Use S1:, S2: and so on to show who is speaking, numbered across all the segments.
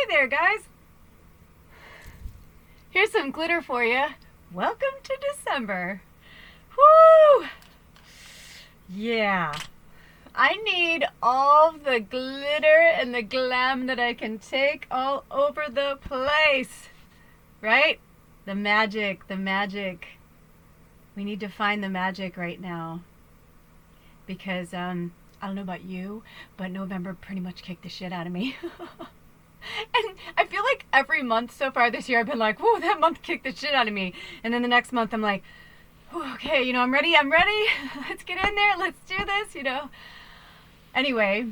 S1: there, guys. Here's some glitter for you. Welcome to December. Woo! Yeah. I need all the glitter and the glam that I can take all over the place. Right? The magic, the magic. We need to find the magic right now. Because, I don't know about you, but November pretty much kicked the shit out of me. And I feel like every month so far this year I've been like, whoa, that month kicked the shit out of me. And then the next month I'm like, okay, you know, I'm ready. Let's get in there. Let's do this, you know. Anyway,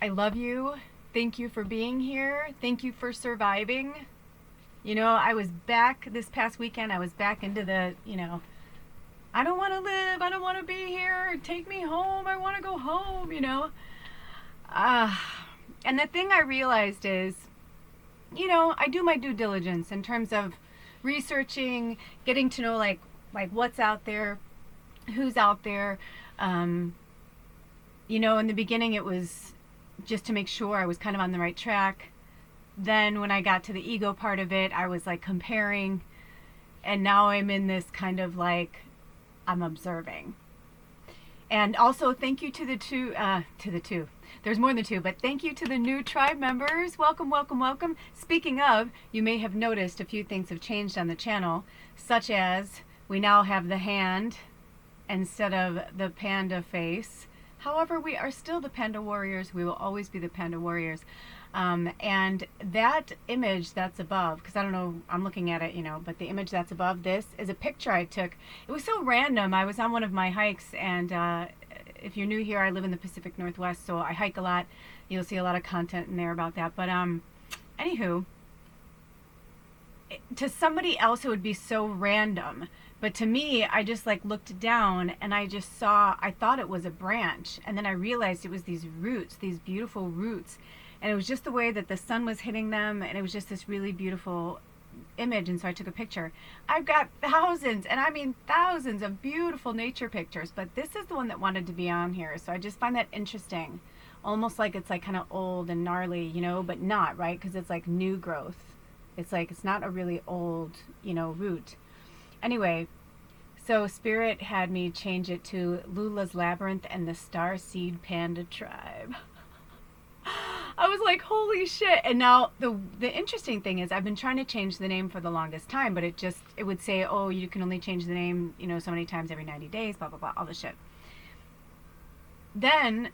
S1: I love you. Thank you for being here. Thank you for surviving. You know, I was back this past weekend. I was back into the, you know, I don't want to live. I don't want to be here. Take me home. I want to go home, you know. And the thing I realized is, you know, I do my due diligence in terms of researching, getting to know like what's out there, who's out there. You know, in the beginning it was just to make sure I was kind of on the right track. Then when I got to the ego part of it, I was like comparing, and now I'm in this kind of like, I'm observing. And also thank you to the two. There's more than two, but thank you to the new tribe members. Welcome, welcome, welcome. Speaking of, you may have noticed a few things have changed on the channel, such as we now have the hand instead of the panda face. However, we are still the Panda Warriors. We will always be the Panda Warriors. And that image that's above, because I don't know, I'm looking at it, you know, but the image that's above this is a picture I took. It was so random. I was on one of my hikes, and if you're new here, I live in the Pacific Northwest, so I hike a lot. You'll see a lot of content in there about that. But anywho, to somebody else it would be so random. But to me, I just like looked down and I just saw, I thought it was a branch. And then I realized it was these roots, these beautiful roots. And it was just the way that the sun was hitting them. And it was just this really beautiful image. And so I took a picture. I've got thousands, and I mean thousands of beautiful nature pictures. But this is the one that wanted to be on here. So I just find that interesting. Almost like it's like kind of old and gnarly, you know, but not, right? Because it's like new growth. It's like, it's not a really old, you know, root. Anyway, so Spirit had me change it to Lula's Labyrinth and the Starseed Pandatribe. I was like, holy shit. And now the interesting thing is I've been trying to change the name for the longest time, but it would say, oh, you can only change the name, you know, so many times every 90 days, blah, blah, blah, all this shit. Then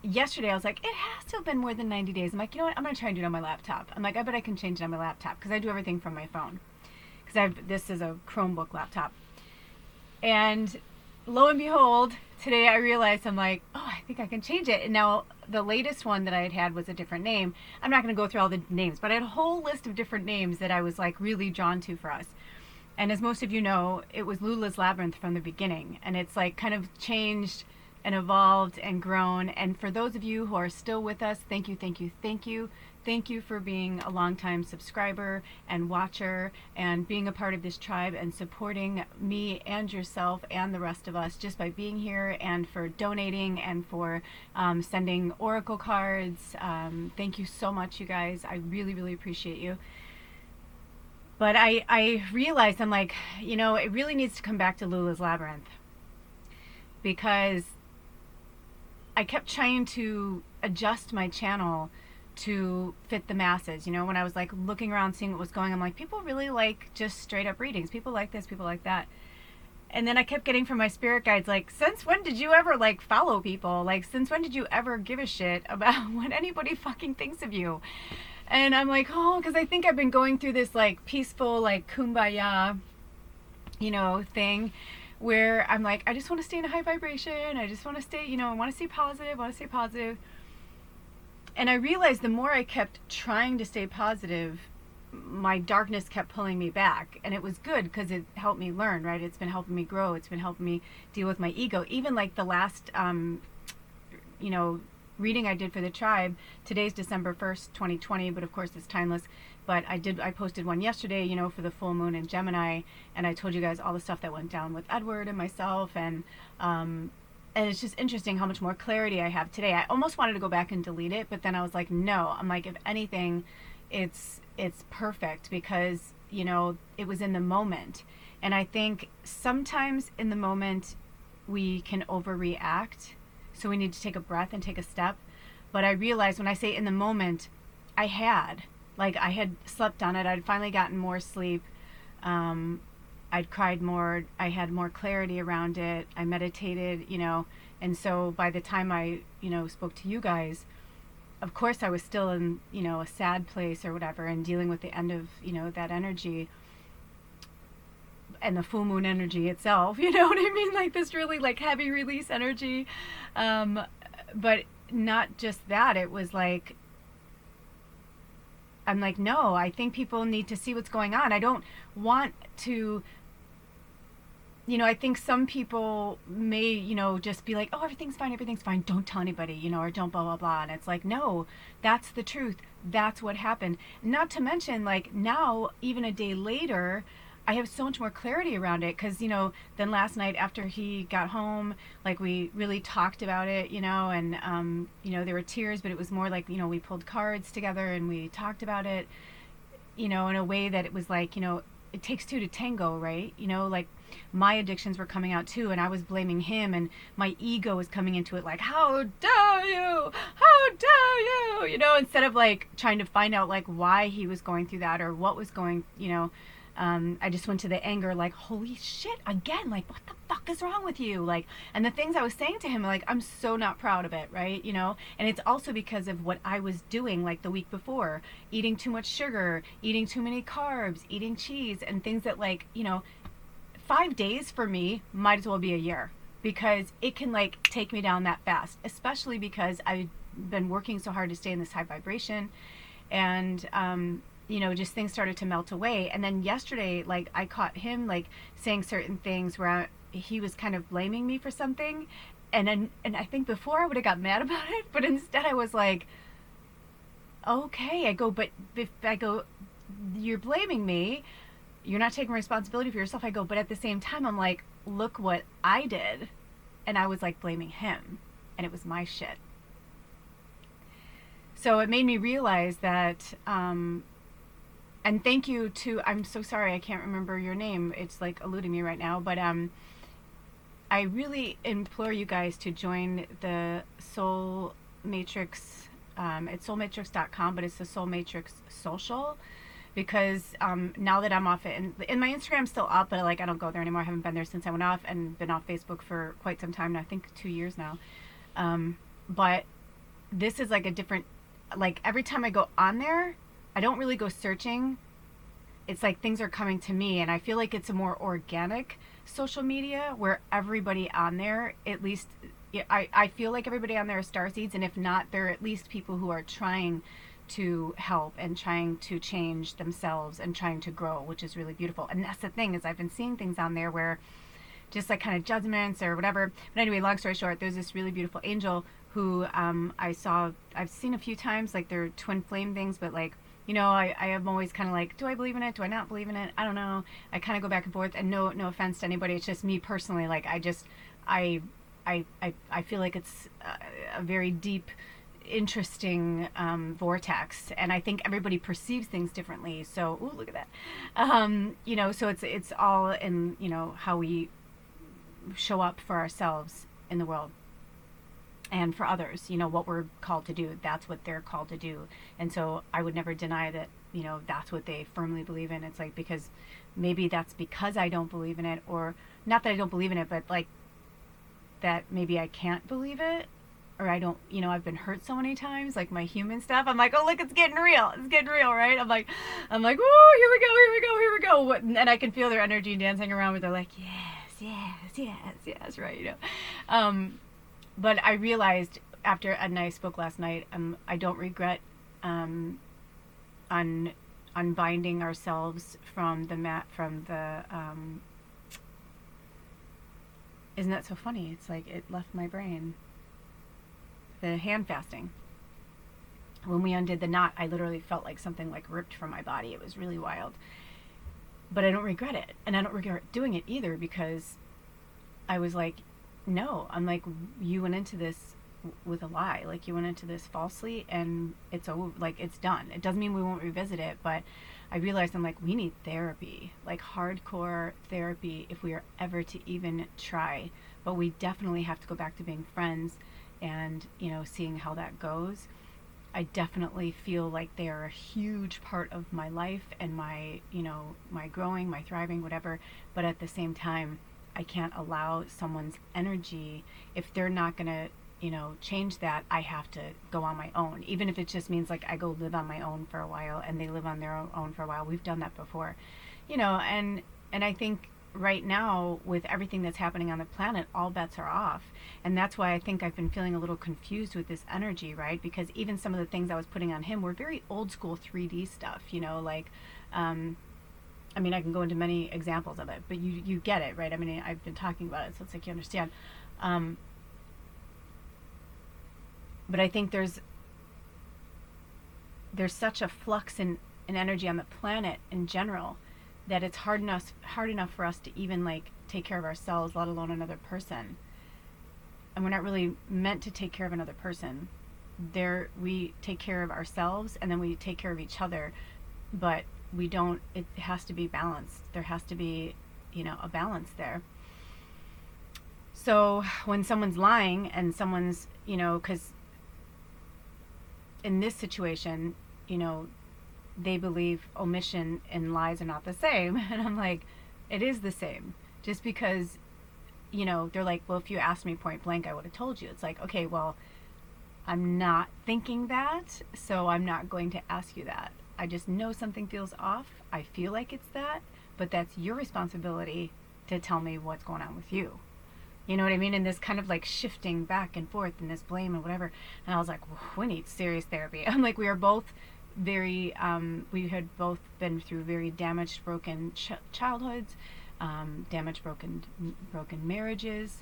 S1: yesterday I was like, it has to have been more than 90 days. I'm like, you know what? I'm going to try and do it on my laptop. I'm like, I bet I can change it on my laptop because I do everything from my phone. Because this is a Chromebook laptop. And lo and behold, today I realized, I'm like, oh, I think I can change it. And now the latest one that I had was a different name. I'm not going to go through all the names, but I had a whole list of different names that I was like really drawn to for us. And as most of you know, it was Lula's Labyrinth from the beginning. And it's like kind of changed and evolved and grown. And for those of you who are still with us, thank you, thank you, thank you. Thank you for being a longtime subscriber and watcher and being a part of this tribe and supporting me and yourself and the rest of us just by being here, and for donating and for sending oracle cards. Thank you so much, you guys. I really, really appreciate you. But I realized, I'm like, you know, it really needs to come back to Lula's Labyrinth, because I kept trying to adjust my channel to fit the masses. You know, when I was like looking around, seeing what was going on, I'm like, people really like just straight up readings. People like this, people like that. And then I kept getting from my spirit guides, like, since when did you ever like follow people? Like, since when did you ever give a shit about what anybody fucking thinks of you? And I'm like, oh, because I think I've been going through this like peaceful, like kumbaya, you know, thing where I'm like, I just want to stay in a high vibration. I just want to stay, you know, I want to stay positive, And I realized the more I kept trying to stay positive, my darkness kept pulling me back. And it was good because it helped me learn, right? It's been helping me grow. It's been helping me deal with my ego. Even like the last, you know, reading I did for the tribe. Today's December 1st, 2020, but of course it's timeless. But I posted one yesterday, you know, for the full moon in Gemini. And I told you guys all the stuff that went down with Edward and myself. And it's just interesting how much more clarity I have today. I almost wanted to go back and delete it, but then I was like, no. I'm like, if anything, it's perfect because, you know, it was in the moment. And I think sometimes in the moment we can overreact. So we need to take a breath and take a step. But I realized when I say in the moment, I had slept on it. I'd finally gotten more sleep. I'd cried more. I had more clarity around it. I meditated, you know. And so by the time I, you know, spoke to you guys, of course I was still in, you know, a sad place or whatever and dealing with the end of, you know, that energy and the full moon energy itself, you know what I mean? Like this really like heavy release energy. But not just that, it was like, I'm like, no, I think people need to see what's going on. I don't want to, you know, I think some people may, you know, just be like, oh, everything's fine, don't tell anybody, you know, or don't blah, blah, blah. And it's like, no, that's the truth. That's what happened. Not to mention, like, now, even a day later, I have so much more clarity around it because, you know, then last night after he got home, like, we really talked about it, you know, and, you know, there were tears, but it was more like, you know, we pulled cards together and we talked about it, you know, in a way that it was like, you know, it takes two to tango, right? You know, like my addictions were coming out too, and I was blaming him, and my ego was coming into it like, how dare you? How dare you? You know, instead of like trying to find out like why he was going through that or what was going, you know, I just went to the anger, like, holy shit, again, like, what the fuck is wrong with you? Like, and the things I was saying to him, like, I'm so not proud of it, right? You know, and it's also because of what I was doing, like, the week before, eating too much sugar, eating too many carbs, eating cheese, and things that, like, you know, 5 days for me might as well be a year because it can, like, take me down that fast, especially because I've been working so hard to stay in this high vibration, and, you know, just things started to melt away. And then yesterday, like, I caught him, like, saying certain things where he was kind of blaming me for something. And I think before I would have got mad about it, but instead I was like, okay. I go, but if I go, you're blaming me. You're not taking responsibility for yourself. I go, but at the same time, I'm like, look what I did. And I was, like, blaming him. And it was my shit. So it made me realize that, and thank you to, I'm so sorry, I can't remember your name. It's like eluding me right now. But I really implore you guys to join the Soul Matrix. It's soulmatrix.com, but it's the Soul Matrix Social. Because now that I'm off it, and my Instagram's still up, but like I don't go there anymore. I haven't been there since I went off and been off Facebook for quite some time now. I think 2 years now. But this is like a different, like every time I go on there, I don't really go searching. It's like things are coming to me, and I feel like it's a more organic social media where everybody on there, at least I feel like everybody on there is starseeds, and if not, they're at least people who are trying to help and trying to change themselves and trying to grow, which is really beautiful. And that's the thing, is I've been seeing things on there where just like kind of judgments or whatever. But anyway, long story short, there's this really beautiful angel who I've seen a few times, like they're twin flame things, but like, you know, I am always kind of like, do I believe in it? Do I not believe in it? I don't know. I kind of go back and forth, and no offense to anybody. It's just me personally. Like I feel like it's a very deep, interesting vortex, and I think everybody perceives things differently. So, ooh, look at that. You know, so it's all in, you know, how we show up for ourselves in the world. And for others, you know, what we're called to do, that's what they're called to do. And so I would never deny that, you know, that's what they firmly believe in. It's like, because maybe that's because I don't believe in it, or not that I don't believe in it, but like that maybe I can't believe it, or I don't, you know, I've been hurt so many times, like my human stuff. I'm like, oh, look, it's getting real, right? I'm like, woo, here we go. And I can feel their energy dancing around where they're like, yes, right, you know. But I realized after Ed and I spoke last night, I don't regret unbinding ourselves from the isn't that so funny? It's like it left my brain. The hand fasting. When we undid the knot, I literally felt like something like ripped from my body. It was really wild. But I don't regret it. And I don't regret doing it either, because I was like, no, I'm like, you went into this with a lie. Like, you went into this falsely, and it's done. It doesn't mean we won't revisit it, but I realized I'm like, we need therapy, like hardcore therapy, if we are ever to even try. But we definitely have to go back to being friends, and seeing how that goes. I definitely feel like they are a huge part of my life and my my growing, my thriving, whatever. But at the same time, I can't allow someone's energy, if they're not gonna change that. I have to go on my own, even if it just means like I go live on my own for a while and they live on their own for a while. We've done that before, and I think right now, with everything that's happening on the planet, all bets are off. And that's why I think I've been feeling a little confused with this energy, right? Because even some of the things I was putting on him were very old school 3D stuff, like I mean, I can go into many examples of it, but you get it, right? I mean, I've been talking about it, so it's like you understand. But I think there's such a flux in energy on the planet in general, that it's hard enough for us to even like take care of ourselves, let alone another person. And we're not really meant to take care of another person. We take care of ourselves, and then we take care of each other, but we don't. It has to be balanced. There has to be a balance there. So when someone's lying, and someone's because in this situation, they believe omission and lies are not the same. And I'm like, it is the same. Just because, they're like, well, if you asked me point blank, I would have told you. It's like, okay, well, I'm not thinking that, so I'm not going to ask you that. I just know something feels off. I feel like it's that, but that's your responsibility to tell me what's going on with you. You know what I mean? And this kind of like shifting back and forth, and this blame and whatever. And I was like, we need serious therapy. I'm like, we are both very we had both been through very damaged, broken childhoods, damaged, broken marriages,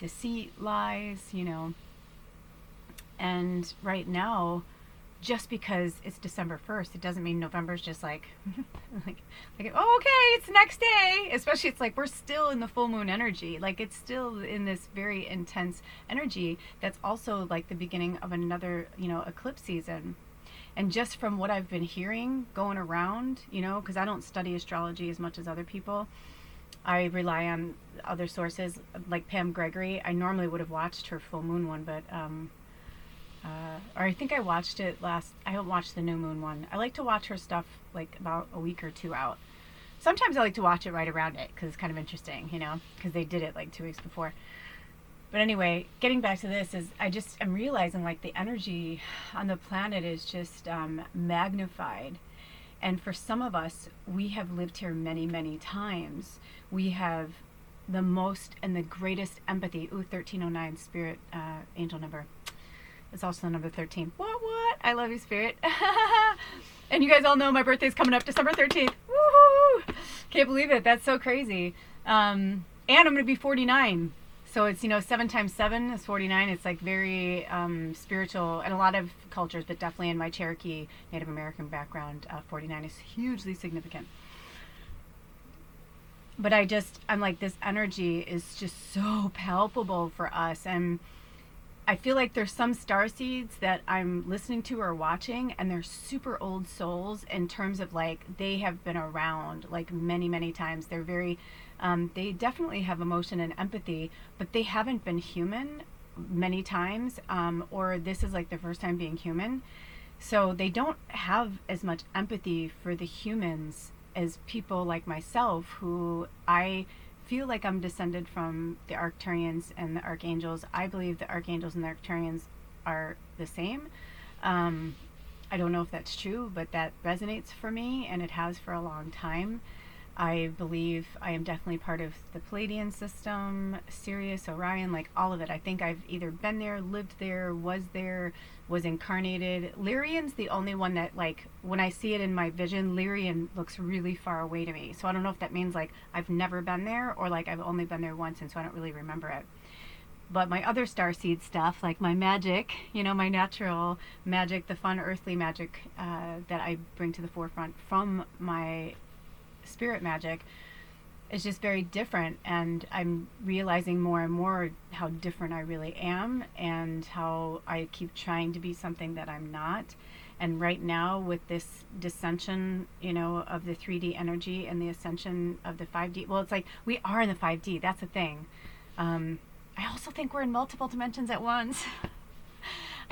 S1: deceit, lies, and right now, just because it's December 1st, it doesn't mean November's just like oh, okay, it's the next day. Especially, it's like we're still in the full moon energy. Like, it's still in this very intense energy that's also like the beginning of another eclipse season. And just from what I've been hearing going around, because I don't study astrology as much as other people, I rely on other sources like Pam Gregory. I normally would have watched her full moon one, but or I think I watched it last. I haven't watched the new moon one. I like to watch her stuff like about a week or two out. Sometimes I like to watch it right around it because it's kind of interesting, because they did it like 2 weeks before. But anyway, getting back to this, is I'm realizing like the energy on the planet is just magnified. And for some of us, we have lived here many, many times. We have the most and the greatest empathy. Ooh, 1309, spirit angel number. It's also the number 13. What? I love you, spirit. And you guys all know my birthday's coming up December 13th. Woohoo! Can't believe it. That's so crazy. And I'm going to be 49. So it's, 7 times 7 is 49. It's like very spiritual in a lot of cultures, but definitely in my Cherokee Native American background, 49 is hugely significant. But I'm like, this energy is just so palpable for us. And I feel like there's some starseeds that I'm listening to or watching, and they're super old souls in terms of like, they have been around like many, many times. They're very, they definitely have emotion and empathy, but they haven't been human many times, or this is like their first time being human. So they don't have as much empathy for the humans as people like myself, who I feel like I'm descended from the Arcturians and the Archangels. I believe the Archangels and the Arcturians are the same. I don't know if that's true, but that resonates for me, and it has for a long time. I believe I am definitely part of the Palladian system, Sirius, Orion, like all of it. I think I've either been there, lived there, was incarnated. Lyrian's the only one that, like, when I see it in my vision, Lyrian looks really far away to me. So I don't know if that means like I've never been there, or like I've only been there once, and so I don't really remember it. But my other starseed stuff, like my magic, my natural magic, the fun earthly magic that I bring to the forefront from my spirit magic, is just very different, and I'm realizing more and more how different I really am, and how I keep trying to be something that I'm not. And right now, with this dissension, of the 3D energy and the ascension of the 5D, well, it's like we are in the 5D. That's the thing. I also think we're in multiple dimensions at once.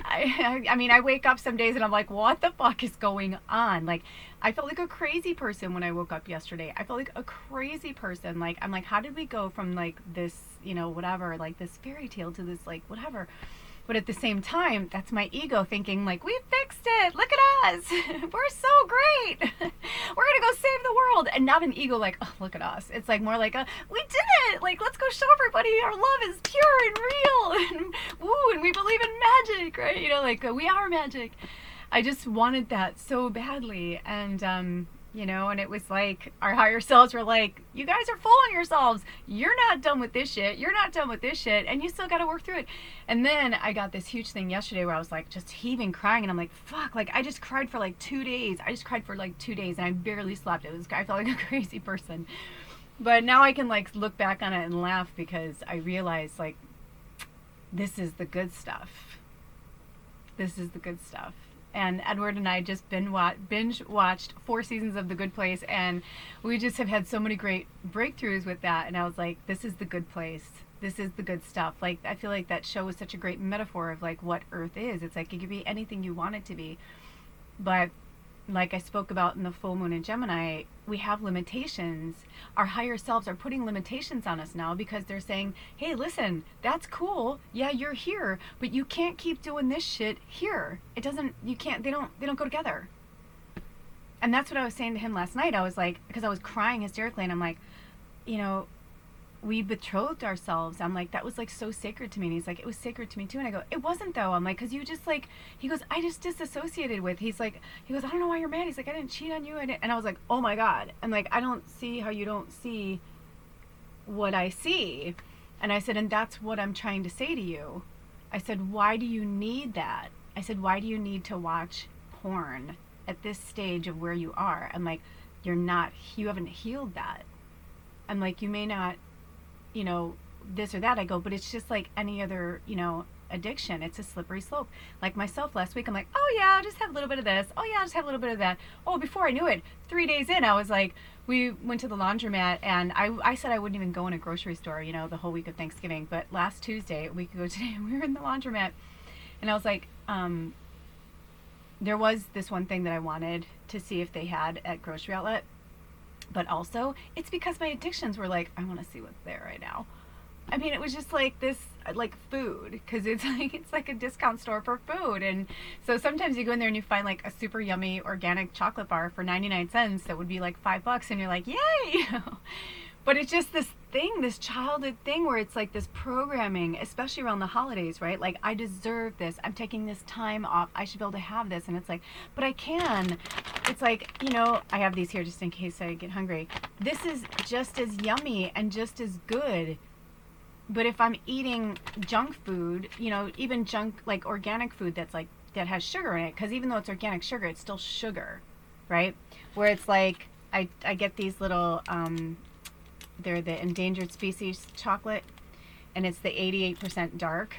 S1: I mean, I wake up some days and I'm like, what the fuck is going on? Like, I felt like a crazy person when I woke up yesterday. I felt like a crazy person. Like, I'm like, how did we go from like this, whatever, like this fairy tale to this, like, whatever. But at the same time, that's my ego thinking like, we fixed it. Look at us. We're so great. We're going to go save the world. And not an ego like, oh, look at us. It's like more like, we did it. Like, let's go show everybody our love is pure and real. And woo, and we believe in magic, right? Like we are magic. I just wanted that so badly. And, and it was like our higher selves were like, you guys are fooling yourselves. You're not done with this shit. You're not done with this shit. And you still got to work through it. And then I got this huge thing yesterday where I was like just heaving, crying. And I'm like, fuck, like I just cried for like 2 days. And I barely slept. I felt like a crazy person. But now I can like look back on it and laugh because I realize like, this is the good stuff. This is the good stuff. And Edward and I just binge watched 4 seasons of The Good Place, and we just have had so many great breakthroughs with that. And I was like, this is the good place. This is the good stuff. Like, I feel like that show is such a great metaphor of like what Earth is. It's like it could be anything you want it to be. But like I spoke about in the full moon in Gemini, we have limitations. Our higher selves are putting limitations on us now because they're saying, hey, listen, that's cool. Yeah, you're here, but you can't keep doing this shit here. They don't go together. And that's what I was saying to him last night. I was like, because I was crying hysterically, and I'm like, we betrothed ourselves. I'm like, that was like so sacred to me. And he's like, it was sacred to me too. And I go, it wasn't though. I'm like, because you just like, he goes, I just disassociated with. He goes, I don't know why you're mad. He's like, I didn't cheat on you. And I was like, oh my God. I'm like, I don't see how you don't see what I see. And I said, and that's what I'm trying to say to you. I said, why do you need that? I said, why do you need to watch porn at this stage of where you are? I'm like, you haven't healed that. I'm like, you may not, this or that. I go, but it's just like any other, addiction. It's a slippery slope. Like myself last week, I'm like, oh yeah, I'll just have a little bit of this. Oh yeah, I'll just have a little bit of that. Oh, before I knew it, 3 days in, I was like, we went to the laundromat, and I said I wouldn't even go in a grocery store, the whole week of Thanksgiving. But last Tuesday, a week ago today, we were in the laundromat, and I was like, there was this one thing that I wanted to see if they had at grocery outlet. But also, it's because my addictions were like, I want to see what's there right now. I mean, it was just like this, like food, because it's like a discount store for food. And so sometimes you go in there and you find like a super yummy organic chocolate bar for 99 cents that would be like $5, and you're like, yay! But it's just this thing, this childhood thing where it's like this programming, especially around the holidays, right? Like, I deserve this. I'm taking this time off. I should be able to have this. And it's like, but I can. It's like, I have these here just in case I get hungry. This is just as yummy and just as good. But if I'm eating junk food, even junk, like organic food that has sugar in it, because even though it's organic sugar, it's still sugar, right? Where it's like, I get these little, they're the endangered species chocolate, and it's the 88% dark.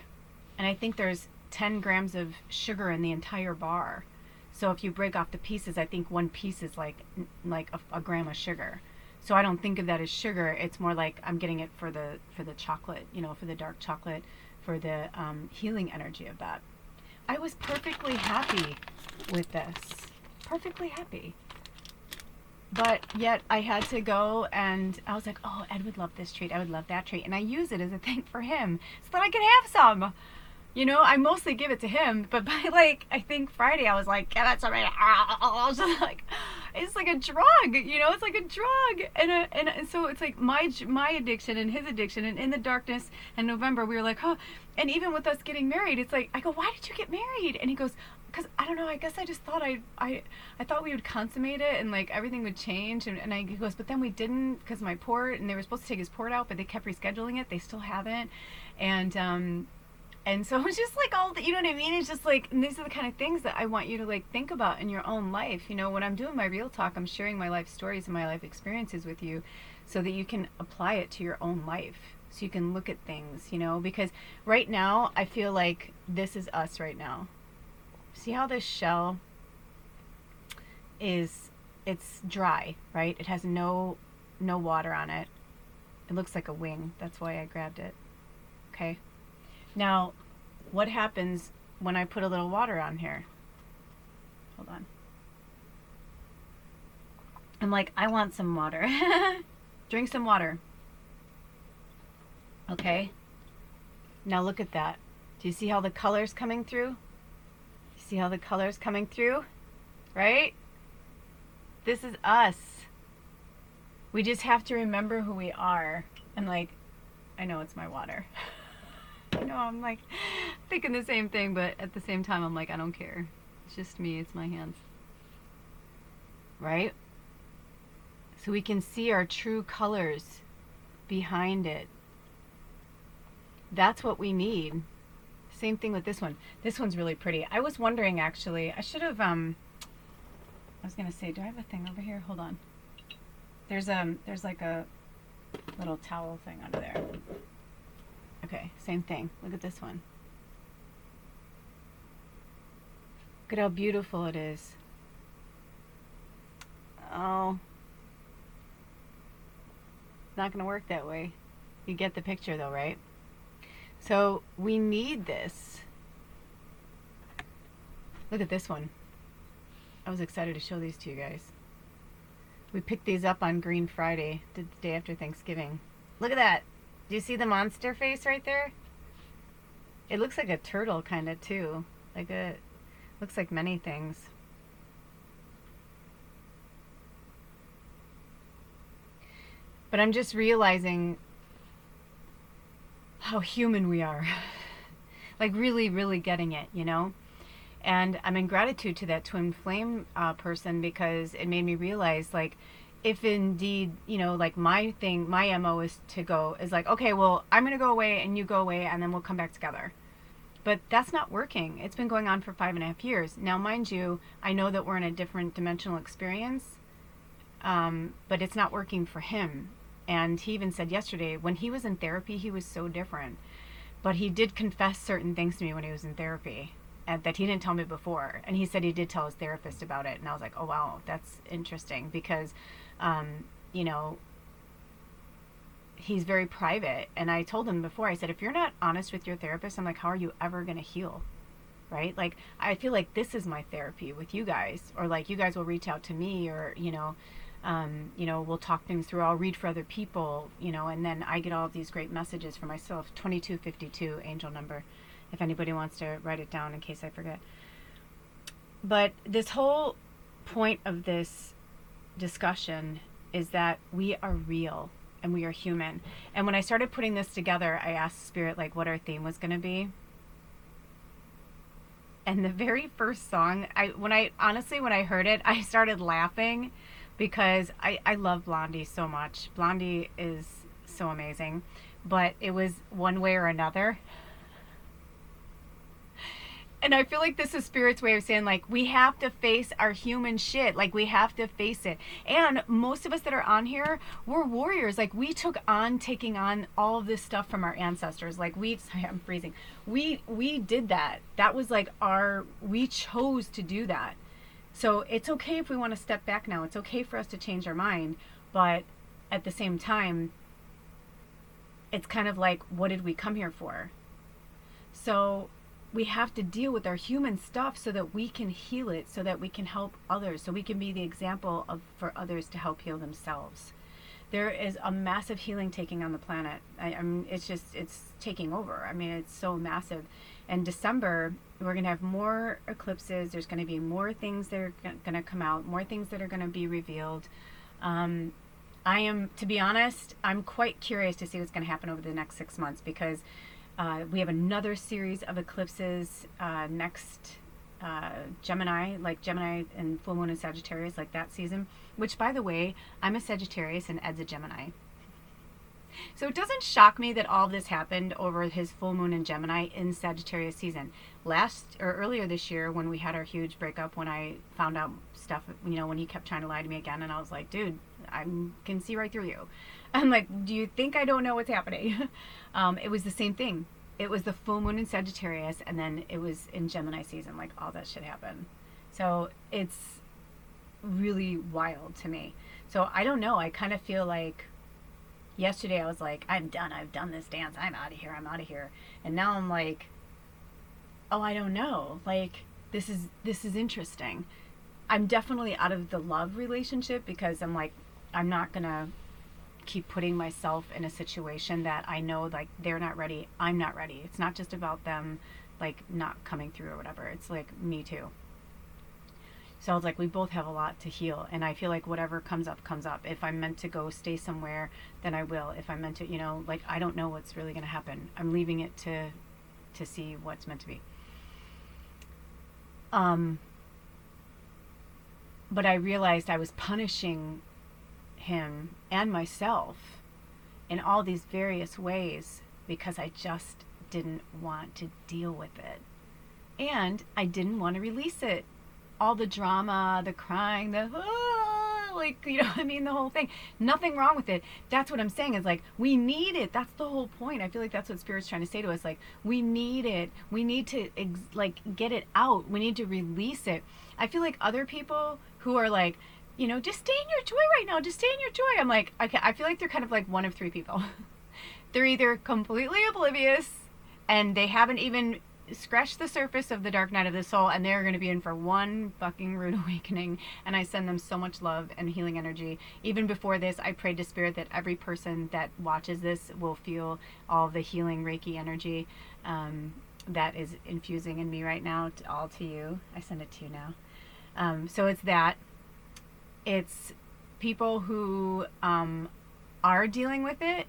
S1: And I think there's 10 grams of sugar in the entire bar. So if you break off the pieces, I think one piece is like a gram of sugar. So I don't think of that as sugar. It's more like I'm getting it for the chocolate, for the dark chocolate, for the healing energy of that. I was perfectly happy with this. Perfectly happy. But yet I had to go, and I was like, oh, Ed would love this treat. I would love that treat. And I use it as a thing for him so that I can have some. I mostly give it to him, but by I think Friday, I was like, give it to me. Just like, it's like a drug, it's like a drug. And so it's like my addiction and his addiction, and in the darkness in November, we were like, oh, and even with us getting married, it's like, I go, why did you get married? And he goes, because I don't know, I guess I just thought I thought we would consummate it and like everything would change. And he goes, but then we didn't, because my port, and they were supposed to take his port out, but they kept rescheduling it. They still haven't. And, And so it's just like all the, you know what I mean? It's just like, and these are the kind of things that I want you to like think about in your own life. You know, when I'm doing my real talk, I'm sharing my life stories and my life experiences with you so that you can apply it to your own life. So you can look at things, you know, because right now I feel like this is us right now. See how this shell is, it's dry, right? It has no water on it. It looks like a wing. That's why I grabbed it. Okay. Now, what happens when I put a little water on here? Hold on. I'm like, I want some water. Drink some water. Okay. Now look at that. Do you see how the color's coming through? You see how the color's coming through? Right? This is us. We just have to remember who we are. And like, I know it's my water. I know I'm like thinking the same thing, but at the same time I'm like, I don't care. It's just me, it's my hands. Right? So we can see our true colors behind it. That's what we need. Same thing with this one. This one's really pretty. I was wondering actually, I should have I was gonna say, do I have a thing over here? Hold on. There's like a little towel thing under there. Okay, same thing. Look at this one. Look at how beautiful it is. Oh. It's not gonna work that way. You get the picture though, right? So we need this. Look at this one. I was excited to show these to you guys. We picked these up on Green Friday, the day after Thanksgiving. Look at that. Do you see the monster face right there? It looks like a turtle kind of too. Looks like many things. But I'm just realizing how human we are. Like really, really getting it, you know? And I'm in gratitude to that twin flame person, because it made me realize, like, if indeed, you know, like my thing, my MO is like, okay, well, I'm going to go away and you go away and then we'll come back together. But that's not working. It's been going on for 5.5 years. Now, mind you, I know that we're in a different dimensional experience, but it's not working for him. And he even said yesterday, when he was in therapy, he was so different. But he did confess certain things to me when he was in therapy, and that he didn't tell me before. And he said he did tell his therapist about it. And I was like, oh, wow, that's interesting, because, you know, he's very private. And I told him before, I said, if you're not honest with your therapist, I'm like, how are you ever going to heal? Right? Like, I feel like this is my therapy with you guys, or like you guys will reach out to me, or, you know, we'll talk things through. I'll read for other people, you know, and then I get all of these great messages for myself. 2252 angel number, if anybody wants to write it down in case I forget. But this whole point of this discussion is that we are real and we are human. And when I started putting this together, I asked Spirit, like, what our theme was going to be. And the very first song, when I heard it, I started laughing, because I love Blondie so much. Blondie is so amazing. But it was One Way or Another. And I feel like this is Spirit's way of saying, like, we have to face our human shit. Like, we have to face it. And most of us that are on here, we're warriors. Like, we took on taking on all of this stuff from our ancestors. Like, sorry, I'm freezing. We did that. That was like we chose to do that. So it's okay if we want to step back now. It's okay for us to change our mind. But at the same time, it's kind of like, what did we come here for? So we have to deal with our human stuff so that we can heal it, so that we can help others, so we can be the example for others to help heal themselves. There is a massive healing taking on the planet. It's taking over. I mean, it's so massive. And December, we're going to have more eclipses. There's going to be more things that are going to come out, more things that are going to be revealed. To be honest, I'm quite curious to see what's going to happen over the next 6 months, because we have another series of eclipses next Gemini, like Gemini and full moon and Sagittarius, like that season, which, by the way, I'm a Sagittarius and Ed's a Gemini. So it doesn't shock me that all this happened over his full moon in Gemini in Sagittarius season. Earlier this year, when we had our huge breakup, when I found out stuff, when he kept trying to lie to me again, and I was like, dude, I can see right through you. I'm like, do you think I don't know what's happening? It was the same thing. It was the full moon in Sagittarius, and then it was in Gemini season. Like, all that shit happened. So it's really wild to me. So I don't know. I kind of feel like yesterday I was like, I'm done. I've done this dance. I'm out of here. I'm out of here. And now I'm like, oh, I don't know. Like, this is interesting. I'm definitely out of the love relationship because I'm like, I'm not going to keep putting myself in a situation that I know, like, they're not ready. I'm not ready. It's not just about them, like, not coming through or whatever. It's like me too. So I was like, we both have a lot to heal. And I feel like whatever comes up, comes up. If I'm meant to go stay somewhere, then I will. If I'm meant to, like, I don't know what's really going to happen. I'm leaving it to see what's meant to be. But I realized I was punishing him and myself in all these various ways because I just didn't want to deal with it. And I didn't want to release it. All the drama, the crying, the the whole thing. Nothing wrong with it. That's what I'm saying is, like, we need it. That's the whole point. I feel like that's what Spirit's trying to say to us. Like, we need it. We need to get it out. We need to release it. I feel like other people who are like, just stay in your joy right now. Just stay in your joy. I'm like, okay, I feel like they're kind of like one of three people. They're either completely oblivious and they haven't even scratch the surface of the dark night of the soul, and they're going to be in for one fucking rude awakening. And I send them so much love and healing energy. Even before this, I prayed to Spirit that every person that watches this will feel all the healing Reiki energy that is infusing in me right now, all to you. I send it to you now. So it's that. It's people who are dealing with it,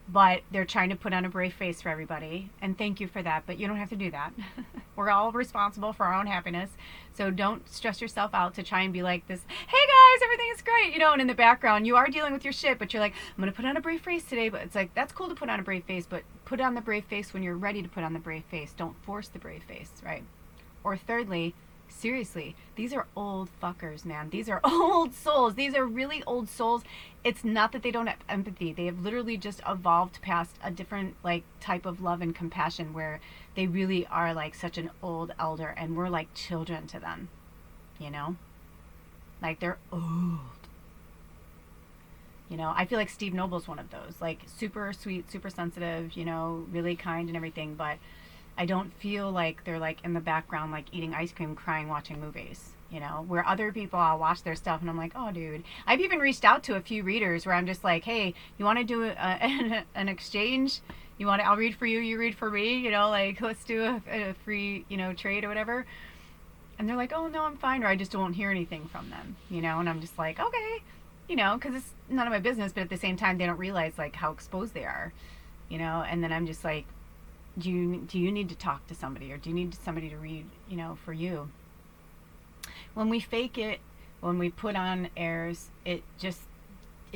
S1: but they're trying to put on a brave face for everybody. And thank you for that, but you don't have to do that. We're all responsible for our own happiness. So don't stress yourself out to try and be like this, hey guys, everything is great, and in the background you are dealing with your shit, but you're like, I'm going to put on a brave face today. But it's like, that's cool to put on a brave face, but put on the brave face when you're ready to put on the brave face. Don't force the brave face, right? Or thirdly, seriously, these are old fuckers, man. These are old souls. These are really old souls. It's not that they don't have empathy. They have literally just evolved past a different type of love and compassion where they really are like such an old elder, and we're like children to them, like they're old. I feel like Steve Noble's one of those, like super sweet, super sensitive, really kind and everything, but I don't feel like they're like in the background, like eating ice cream, crying, watching movies, where other people, I'll watch their stuff and I'm like, oh dude. I've even reached out to a few readers where I'm just like, hey, you want to do an exchange? I'll read for you, you read for me, like let's do a free, trade or whatever. And they're like, oh no, I'm fine. Or I just don't hear anything from them, and I'm just like, okay, cause it's none of my business, but at the same time, they don't realize like how exposed they are, and then I'm just like, do you need to talk to somebody, or do you need somebody to read, for you? When we fake it, when we put on airs, it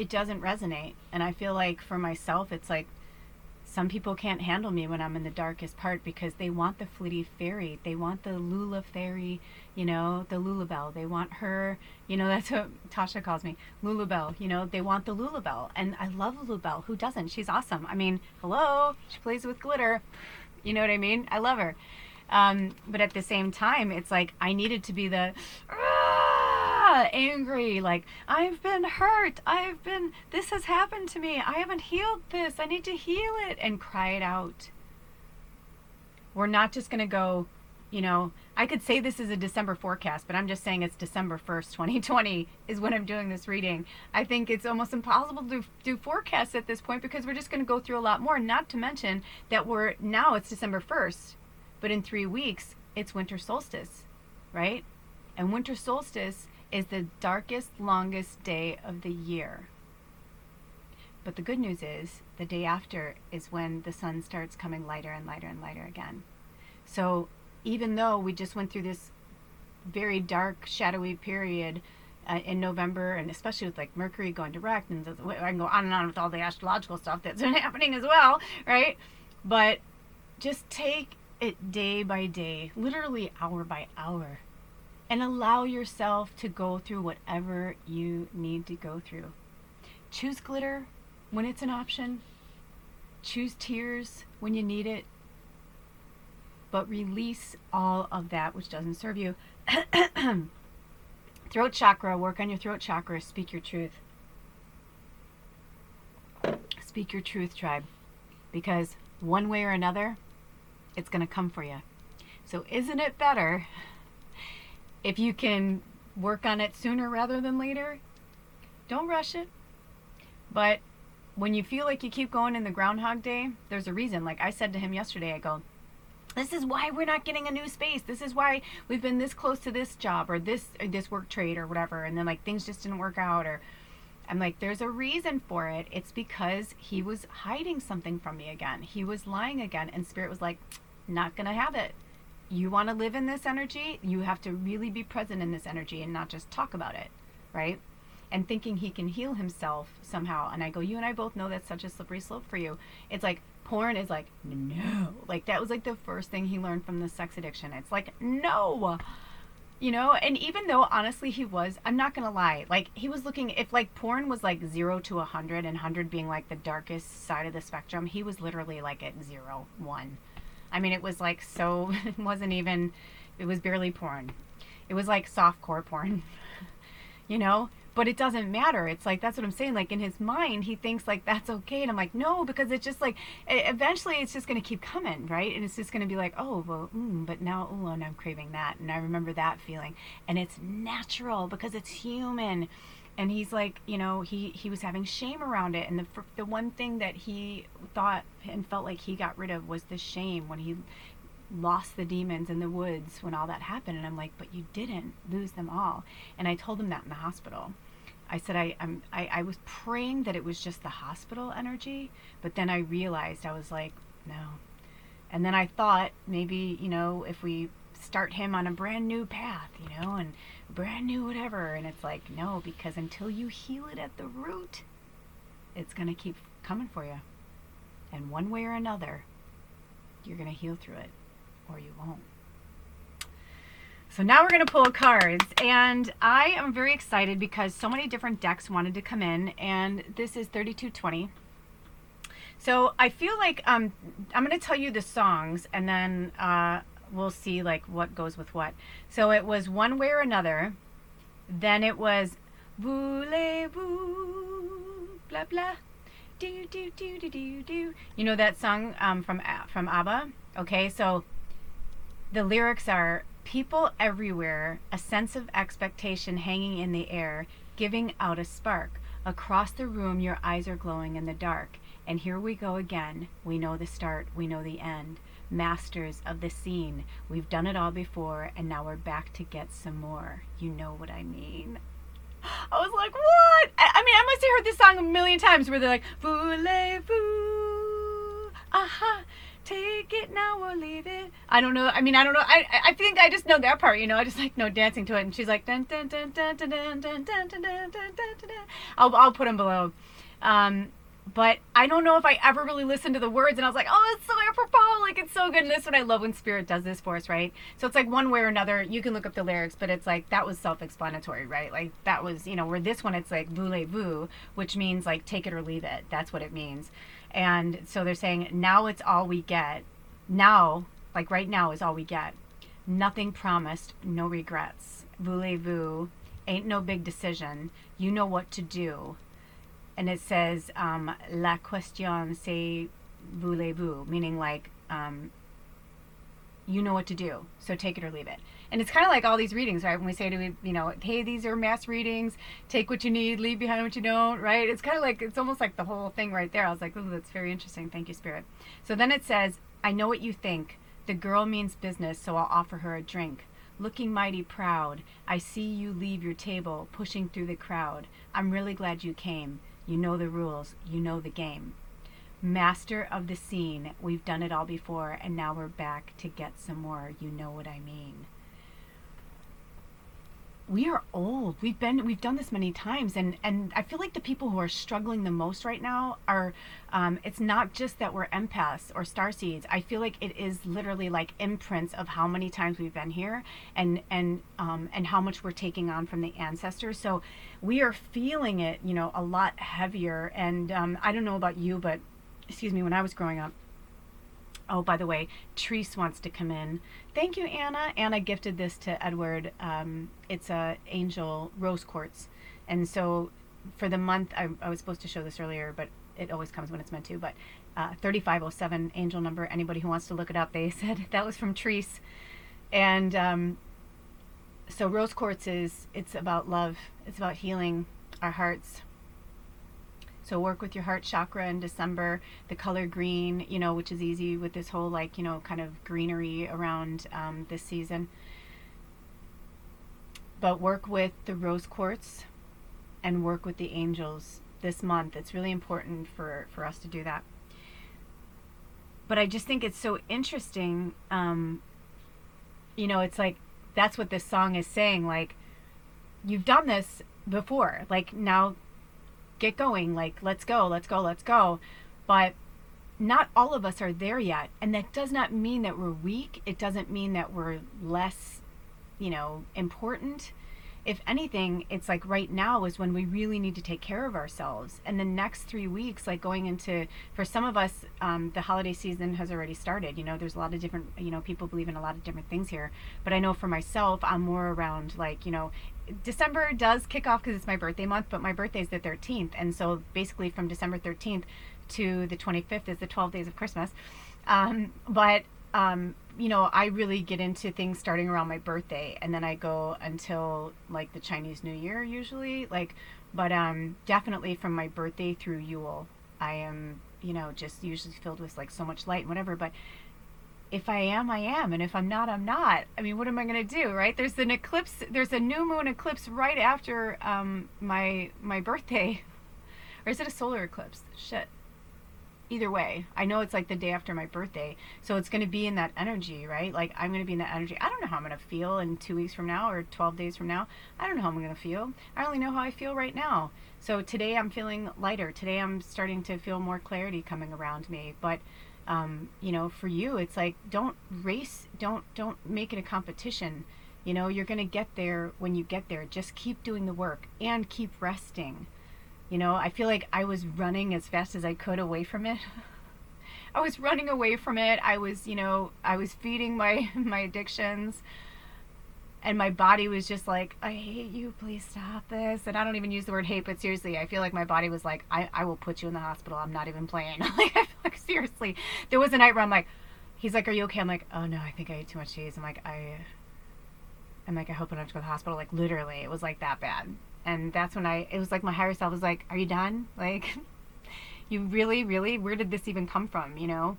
S1: doesn't resonate. And I feel like for myself, it's like some people can't handle me when I'm in the darkest part because they want the fleety fairy. They want the Lula fairy, the Lulabelle. They want her, that's what Tasha calls me, Lulabelle. They want the Lulabelle. And I love Lulabelle. Who doesn't? She's awesome. I mean, hello, she plays with glitter. You know what I mean? I love her. But at the same time, it's like I needed to be the angry, like, I've been hurt, this has happened to me, I haven't healed this, I need to heal it, and cry it out. We're not just going to go, I could say this is a December forecast, but I'm just saying it's December 1st, 2020 is when I'm doing this reading. I think it's almost impossible to do forecasts at this point because we're just going to go through a lot more, not to mention that now it's December 1st, but in 3 weeks, it's winter solstice, right? And winter solstice is the darkest, longest day of the year. But the good news is the day after is when the sun starts coming lighter and lighter and lighter again. So even though we just went through this very dark, shadowy period in November, and especially with like Mercury going direct, and I can go on and on with all the astrological stuff that's been happening as well, right? But just take it day by day, literally hour by hour, and allow yourself to go through whatever you need to go through. Choose glitter when it's an option. Choose tears when you need it. But release all of that which doesn't serve you. Throat chakra, work on your throat chakra. Speak your truth. Speak your truth, tribe. Because one way or another, it's going to come for you. So isn't it better if you can work on it sooner rather than later? Don't rush it. But when you feel like you keep going in the Groundhog Day, there's a reason. Like I said to him yesterday, I go, this is why we're not getting a new space. This is why we've been this close to this job or this work trade or whatever. And then like things just didn't work out. Or I'm like, there's a reason for it. It's because he was hiding something from me again. He was lying again. And Spirit was like, not going to have it. You want to live in this energy? You have to really be present in this energy and not just talk about it, right? And thinking he can heal himself somehow. And I go, you and I both know that's such a slippery slope for you. It's like, porn is like, no. Like, that was like the first thing he learned from the sex addiction. It's like, no. You know? And even though, honestly, he was, I'm not going to lie. Like, he was looking, if like porn was like 0 to 100, and 100 being like the darkest side of the spectrum, he was literally like at 0, 1. I mean, it was like so, it wasn't even, it was barely porn. It was like softcore porn, you know? But it doesn't matter. It's like, that's what I'm saying. Like in his mind, he thinks like that's okay. And I'm like, no, because it's just like, eventually it's just going to keep coming, right? And it's just going to be like, oh, well, but now, oh, and I'm craving that. And I remember that feeling. And it's natural because it's human. And he's like, you know, he was having shame around it. And the one thing that he thought and felt like he got rid of was the shame when he lost the demons in the woods when all that happened. And I'm like, but you didn't lose them all. And I told him that in the hospital. I said, I was praying that it was just the hospital energy, but then I realized, I was like, no. And then I thought maybe, you know, if we start him on a brand new path, you know, and brand new whatever. And it's like, no, because until you heal it at the root, it's going to keep coming for you. And one way or another, you're going to heal through it, or you won't. So now we're going to pull cards, and I am very excited because so many different decks wanted to come in, and this is 3220. So I feel like I'm going to tell you the songs, and then we'll see like what goes with what. So it was One Way or Another, then it was Voulez-vous, blah blah, do do do do do do. You know that song from ABBA? Okay, so the lyrics are, people everywhere, a sense of expectation hanging in the air, giving out a spark. Across the room, your eyes are glowing in the dark. And here we go again. We know the start, we know the end. Masters of the scene. We've done it all before, and now we're back to get some more. You know what I mean? I was like, what? I mean, I must have heard this song a million times where they're like, voulez-vous, aha, take it now or leave it. I don't know. I mean, I don't know. I think I just know that part, you know. I just like know dancing to it. And she's like, dun dun dun dun dun dun dun dun dun dun dun dun. I'll put them below. But I don't know if I ever really listened to the words, and I was like, oh, it's so apropos, like it's so good. And this is what I love when Spirit does this for us, right? So it's like one way or another. You can look up the lyrics, but it's like that was self-explanatory, right? Like that was, you know, where this one it's like voulez-vous, which means like take it or leave it. That's what it means. And so they're saying now it's all we get. Now, like right now is all we get. Nothing promised, no regrets. Voulez-vous, ain't no big decision. You know what to do. And it says, la question c'est voulez-vous, meaning like, you know what to do, so take it or leave it. And it's kind of like all these readings, right? When we say to, you know, hey, these are mass readings, take what you need, leave behind what you don't, right? It's kind of like, it's almost like the whole thing right there. I was like, oh, that's very interesting. Thank you, Spirit. So then it says, I know what you think. The girl means business, so I'll offer her a drink. Looking mighty proud, I see you leave your table, pushing through the crowd. I'm really glad you came. You know the rules, you know the game. Master of the scene, we've done it all before, and now we're back to get some more. You know what I mean. we are old. We've done this many times, and I feel like the people who are struggling the most right now are, it's not just that we're empaths or starseeds. I feel like it is literally like imprints of how many times we've been here, and how much we're taking on from the ancestors. So we are feeling it, you know, a lot heavier. And I don't know about you, but excuse me, when I was growing up. Oh, by the way, Treese wants to come in. Thank you, Anna. Anna gifted this to Edward. It's a angel rose quartz. And so for the month, I was supposed to show this earlier, but it always comes when it's meant to. But 3507 angel number. Anybody who wants to look it up, they said that was from Treese. And so rose quartz it's about love. It's about healing our hearts. So work with your heart chakra in December. The color green, you know, which is easy with this whole, like, you know, kind of greenery around this season. But work with the rose quartz and work with the angels this month. It's really important for us to do that. But I just think it's so interesting. You know, it's like, that's what this song is saying. Like, you've done this before. Like, now get going, like, let's go. But not all of us are there yet. And that does not mean that we're weak. It doesn't mean that we're less, you know, important. If anything, it's like right now is when we really need to take care of ourselves. And the next 3 weeks, like going into, for some of us, the holiday season has already started. You know, there's a lot of different, you know, people believe in a lot of different things here. But I know for myself, I'm more around, like, you know, December does kick off because it's my birthday month, but my birthday is the 13th. And so basically from December 13th to the 25th is the 12 days of Christmas. You know, I really get into things starting around my birthday, and then I go until like the Chinese New Year usually. Like, but definitely from my birthday through Yule, I am, you know, just usually filled with like so much light and whatever. But if I am, I am, and if I'm not, I'm not. I mean, what am I gonna do, right? There's an eclipse. There's a new moon eclipse right after my birthday, or is it a solar eclipse? Shit. Either way, I know it's like the day after my birthday, so it's going to be in that energy, right? Like, I'm going to be in that energy. I don't know how I'm going to feel in 2 weeks from now or 12 days from now. I don't know how I'm going to feel. I only know how I feel right now. So today I'm feeling lighter. Today I'm starting to feel more clarity coming around me. But you know, for you, it's like, don't race, don't make it a competition. You know, you're going to get there when you get there. Just keep doing the work and keep resting. You know, I feel like I was running as fast as I could away from it. I was running away from it. I was, you know, I was feeding my addictions. And my body was just like, I hate you, please stop this. And I don't even use the word hate, but seriously, I feel like my body was like, I will put you in the hospital. I'm not even playing. Like, I feel like, seriously. There was a night where I'm like, he's like, are you okay? I'm like, oh no, I think I ate too much cheese. I'm like, I hope I don't have to go to the hospital. Like, literally, it was like that bad. And that's when it was like my higher self was like, are you done? Like, you really, where did this even come from, you know?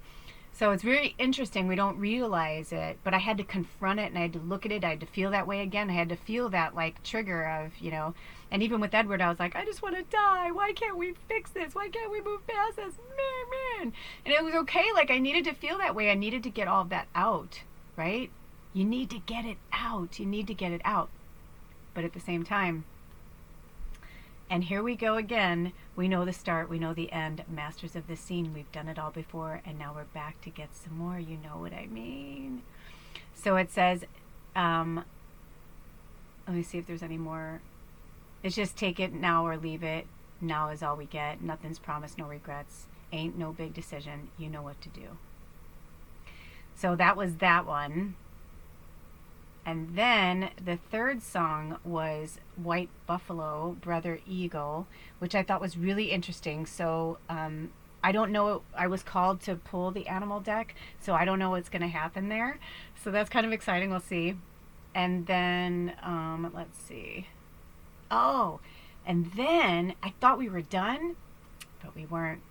S1: So it's very interesting. We don't realize it, but I had to confront it, and I had to look at it. I had to feel that way again. I had to feel that, like, trigger of, you know, and even with Edward, I was like, I just want to die. Why can't we fix this? Why can't we move past this? Man. And it was okay. Like, I needed to feel that way. I needed to get all of that out, right? You need to get it out. You need to get it out. But at the same time, and here we go again. We know the start, we know the end. Masters of the scene. We've done it all before, and now we're back to get some more. You know what I mean? So it says, let me see if there's any more. It's just take it now or leave it. Now is all we get. Nothing's promised, no regrets. Ain't no big decision. You know what to do. So that was that one. And then the third song was White Buffalo, Brother Eagle, which I thought was really interesting. So I don't know, I was called to pull the animal deck, so I don't know what's going to happen there. So that's kind of exciting, we'll see. And then, let's see. Oh, and then I thought we were done, but we weren't.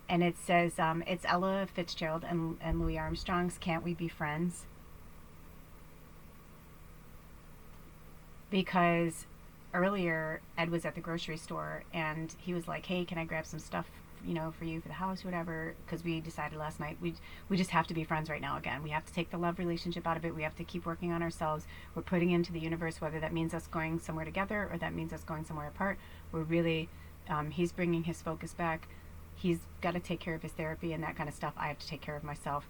S1: And it says, it's Ella Fitzgerald and Louis Armstrong's Can't We Be Friends? Because earlier Ed was at the grocery store and he was like, hey, can I grab some stuff for you, for the house, whatever, because we decided last night we just have to be friends right now again. We have to take the love relationship out of it. We have to keep working on ourselves. We're putting into the universe, whether that means us going somewhere together or that means us going somewhere apart. We're really, he's bringing his focus back. He's got to take care of his therapy and that kind of stuff. I have to take care of myself.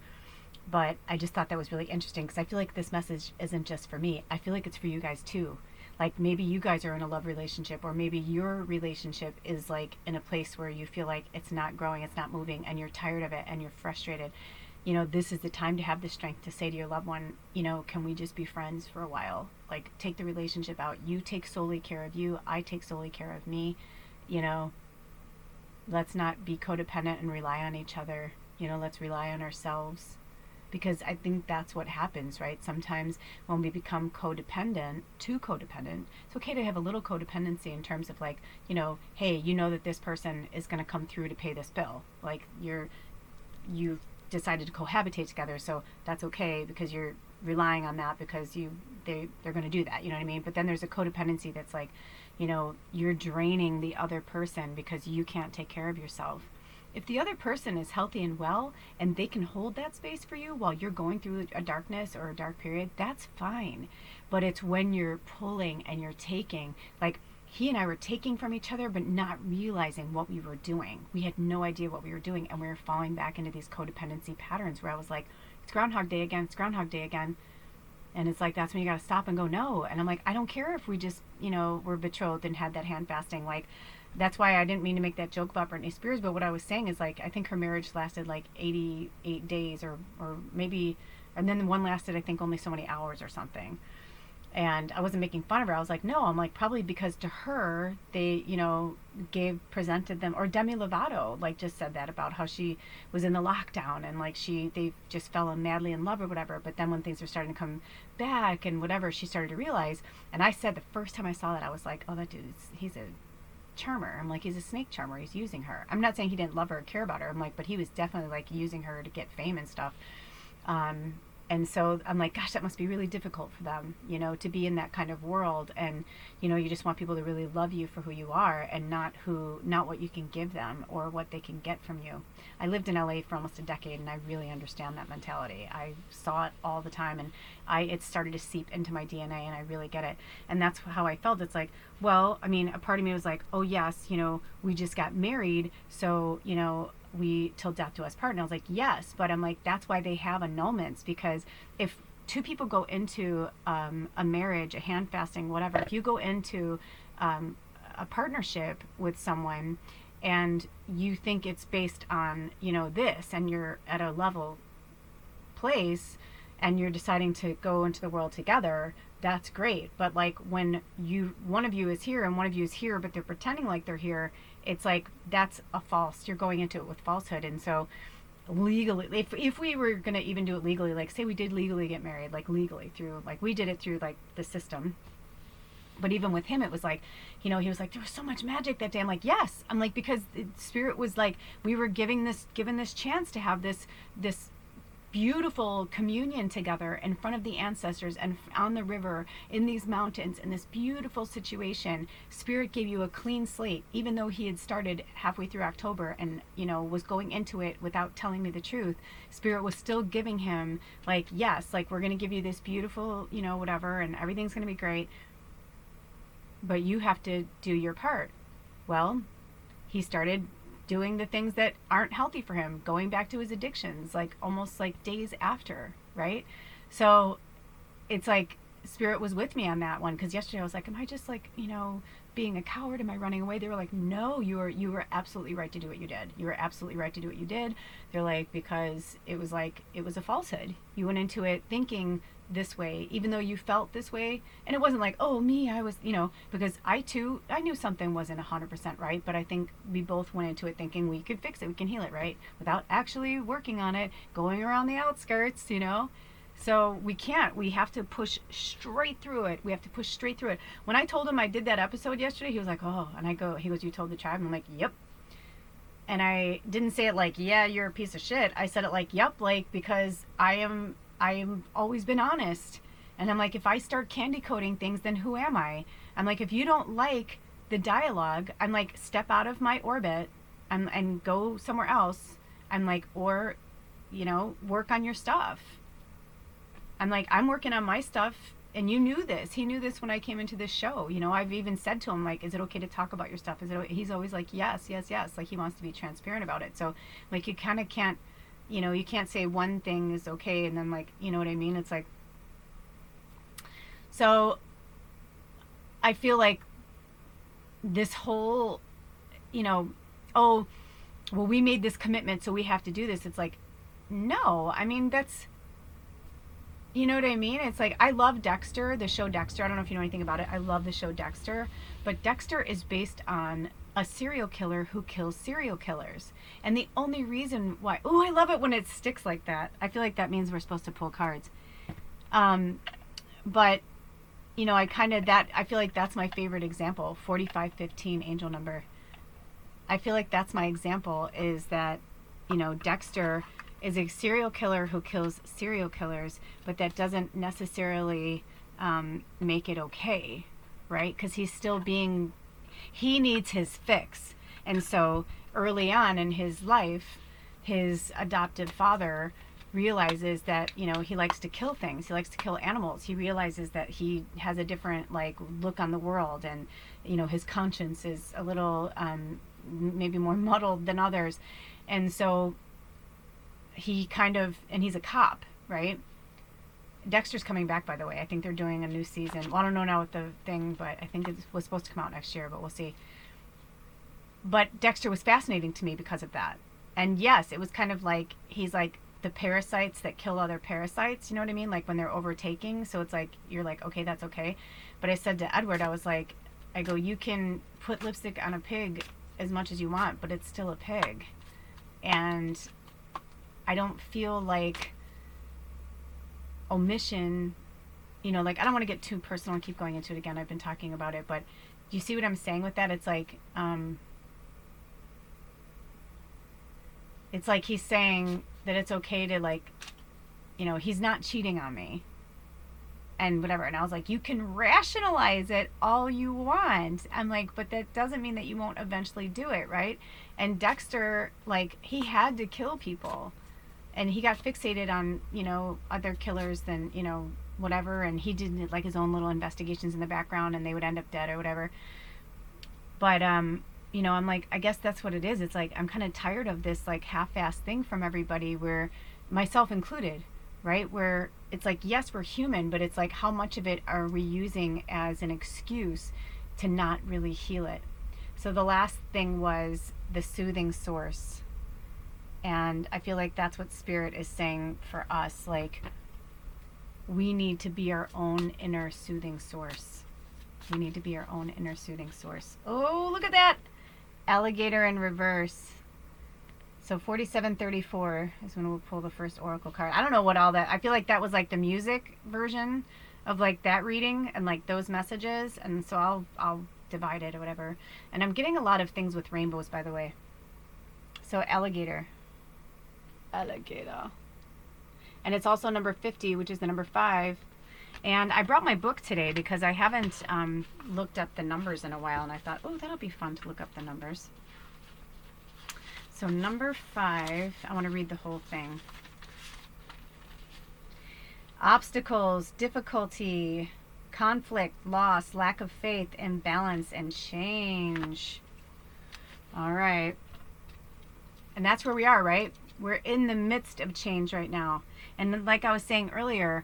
S1: But I just thought that was really interesting because I feel like this message isn't just for me. I feel like it's for you guys too. Like maybe you guys are in a love relationship, or maybe your relationship is like in a place where you feel like it's not growing, it's not moving, and you're tired of it and you're frustrated. This is the time to have the strength to say to your loved one, can we just be friends for a while? Like take the relationship out. You take solely care of you. I take solely care of me. Let's not be codependent and rely on each other. Let's rely on ourselves. Because I think that's what happens, right? Sometimes when we become too codependent, it's okay to have a little codependency in terms of like, hey, that this person is going to come through to pay this bill. Like you've decided to cohabitate together, so that's okay because you're relying on that because they're going to do that, you know what I mean? But then there's a codependency that's like, you're draining the other person because you can't take care of yourself. If the other person is healthy and well and they can hold that space for you while you're going through a darkness or a dark period, that's fine. But it's when you're pulling and you're taking, like he and I were taking from each other but not realizing what we were doing. We had no idea what we were doing, and we were falling back into these codependency patterns where I was like, it's Groundhog Day again, it's Groundhog Day again. And it's like, that's when you got to stop and go, no. And I'm like, I don't care if we just, were betrothed and had that hand fasting. Like, that's why I didn't mean to make that joke about Britney Spears, but what I was saying is like, I think her marriage lasted like 88 days or maybe, and then one lasted, I think, only so many hours or something. And I wasn't making fun of her. I was like, no, I'm like, probably because to her, they, presented them, or Demi Lovato, like just said that about how she was in the lockdown and like they just fell madly in love or whatever. But then when things were starting to come back and whatever, she started to realize, and I said the first time I saw that, I was like, oh, that dude, he's a charmer. I'm like, he's a snake charmer. He's using her. I'm not saying he didn't love her or care about her. I'm like, but he was definitely like using her to get fame and stuff. And so I'm like, gosh, that must be really difficult for them, to be in that kind of world. And, you just want people to really love you for who you are and not what you can give them or what they can get from you. I lived in LA for almost a decade, and I really understand that mentality. I saw it all the time, and it started to seep into my DNA, and I really get it. And that's how I felt. It's like, well, I mean, a part of me was like, oh yes, we just got married, so, we till death do us part. And I was like, yes, but I'm like, that's why they have annulments, because if two people go into a marriage, a hand fasting, whatever, if you go into a partnership with someone and you think it's based on this, and you're at a level place and you're deciding to go into the world together, that's great. But like when one of you is here and one of you is here, but they're pretending like they're here, it's like, that's a false, you're going into it with falsehood. And so legally, if we were going to even do it legally, like say we did legally get married, like legally through, like we did it through like the system. But even with him, it was like, he was like, there was so much magic that day. I'm like, yes. I'm like, because the spirit was like, we were given this chance to have this beautiful communion together in front of the ancestors and on the river in these mountains in this beautiful situation. Spirit gave you a clean slate, even though he had started halfway through October and was going into it without telling me the truth. Spirit was still giving him like, yes, like we're going to give you this beautiful whatever, and everything's going to be great, but you have to do your part. Well, he started doing the things that aren't healthy for him, going back to his addictions, like almost like days after, right? So it's like Spirit was with me on that one, because yesterday I was like, am I just like, being a coward? Am I running away? They were like, no, you were absolutely right to do what you did. You were absolutely right to do what you did. They're like, because it was a falsehood. You went into it thinking this way, even though you felt this way. And it wasn't like, oh, me, I was, because I knew something wasn't 100% right, but I think we both went into it thinking we could fix it, we can heal it, right? Without actually working on it, going around the outskirts, So we can't. We have to push straight through it. We have to push straight through it. When I told him I did that episode yesterday, he was like, oh, and he goes, you told the tribe? And I'm like, yep. And I didn't say it like, yeah, you're a piece of shit. I said it like, yep, like, because I've always been honest. And I'm like, if I start candy coating things, then who am I? I'm like, if you don't like the dialogue, I'm like, step out of my orbit and go somewhere else. I'm like, or, you know, work on your stuff. I'm like, I'm working on my stuff, and you knew this. He knew this when I came into this show. You know, I've even said to him, like, is it okay to talk about your stuff? Is it? He's always like, yes, yes, yes. Like, he wants to be transparent about it. So, like, you kind of can't, you know, you can't say one thing is okay and then, like, you know what I mean? It's like, so I feel like this whole, you know, oh, well, we made this commitment, so we have to do this. It's like, no, I mean, that's, you know what I mean? It's like, I love Dexter, the show Dexter. I don't know if you know anything about it. I love the show Dexter. But Dexter is based on a serial killer who kills serial killers. And the only reason why... Oh, I love it when it sticks like that. I feel like that means we're supposed to pull cards. But, you know, I feel like that's my favorite example. 4515, angel number. I feel like that's my example, is that, you know, Dexter is a serial killer who kills serial killers, but that doesn't necessarily make it okay, right? Because he's still being, he needs his fix. And so early on in his life, his adoptive father realizes that, you know, he likes to kill things. He likes to kill animals. He realizes that he has a different, like, look on the world, and, you know, his conscience is a little maybe more muddled than others. And so he kind of, and he's a cop, right? Dexter's coming back, by the way. I think they're doing a new season. Well, I don't know now what the thing, but I think it was supposed to come out next year, but we'll see. But Dexter was fascinating to me because of that. And yes, it was kind of like, he's like the parasites that kill other parasites, you know what I mean? Like when they're overtaking. So it's like, you're like, okay, that's okay. But I said to Edward, I was like, I go, you can put lipstick on a pig as much as you want, but it's still a pig. And I don't feel like omission, you know, like, I don't want to get too personal and keep going into it again. I've been talking about it, but do you see what I'm saying with that? It's like he's saying that it's okay to, like, you know, he's not cheating on me and whatever. And I was like, you can rationalize it all you want. I'm like, but that doesn't mean that you won't eventually do it, right? And Dexter, like, he had to kill people. And he got fixated on, you know, other killers than, you know, whatever. And he did, like, his own little investigations in the background, and they would end up dead or whatever. But, you know, I'm like, I guess that's what it is. It's like, I'm kind of tired of this, like, half-assed thing from everybody, where, myself included, right? Where it's like, yes, we're human, but it's like, how much of it are we using as an excuse to not really heal it? So the last thing was the soothing source. And I feel like that's what Spirit is saying for us. Like, we need to be our own inner soothing source. We need to be our own inner soothing source. Oh, look at that! Alligator in reverse. So 4734 is when we'll pull the first oracle card. I don't know what all that... I feel like that was like the music version of, like, that reading and, like, those messages. And so I'll divide it or whatever. And I'm getting a lot of things with rainbows, by the way. So alligator. Alligator. And it's also number 50, which is the number 5. And I brought my book today because I haven't looked up the numbers in a while, and I thought, oh, that'll be fun to look up the numbers. So number 5, I want to read the whole thing. Obstacles, difficulty, conflict, loss, lack of faith, imbalance, and change. All right. And that's where we are, right? We're in the midst of change right now. And like I was saying earlier,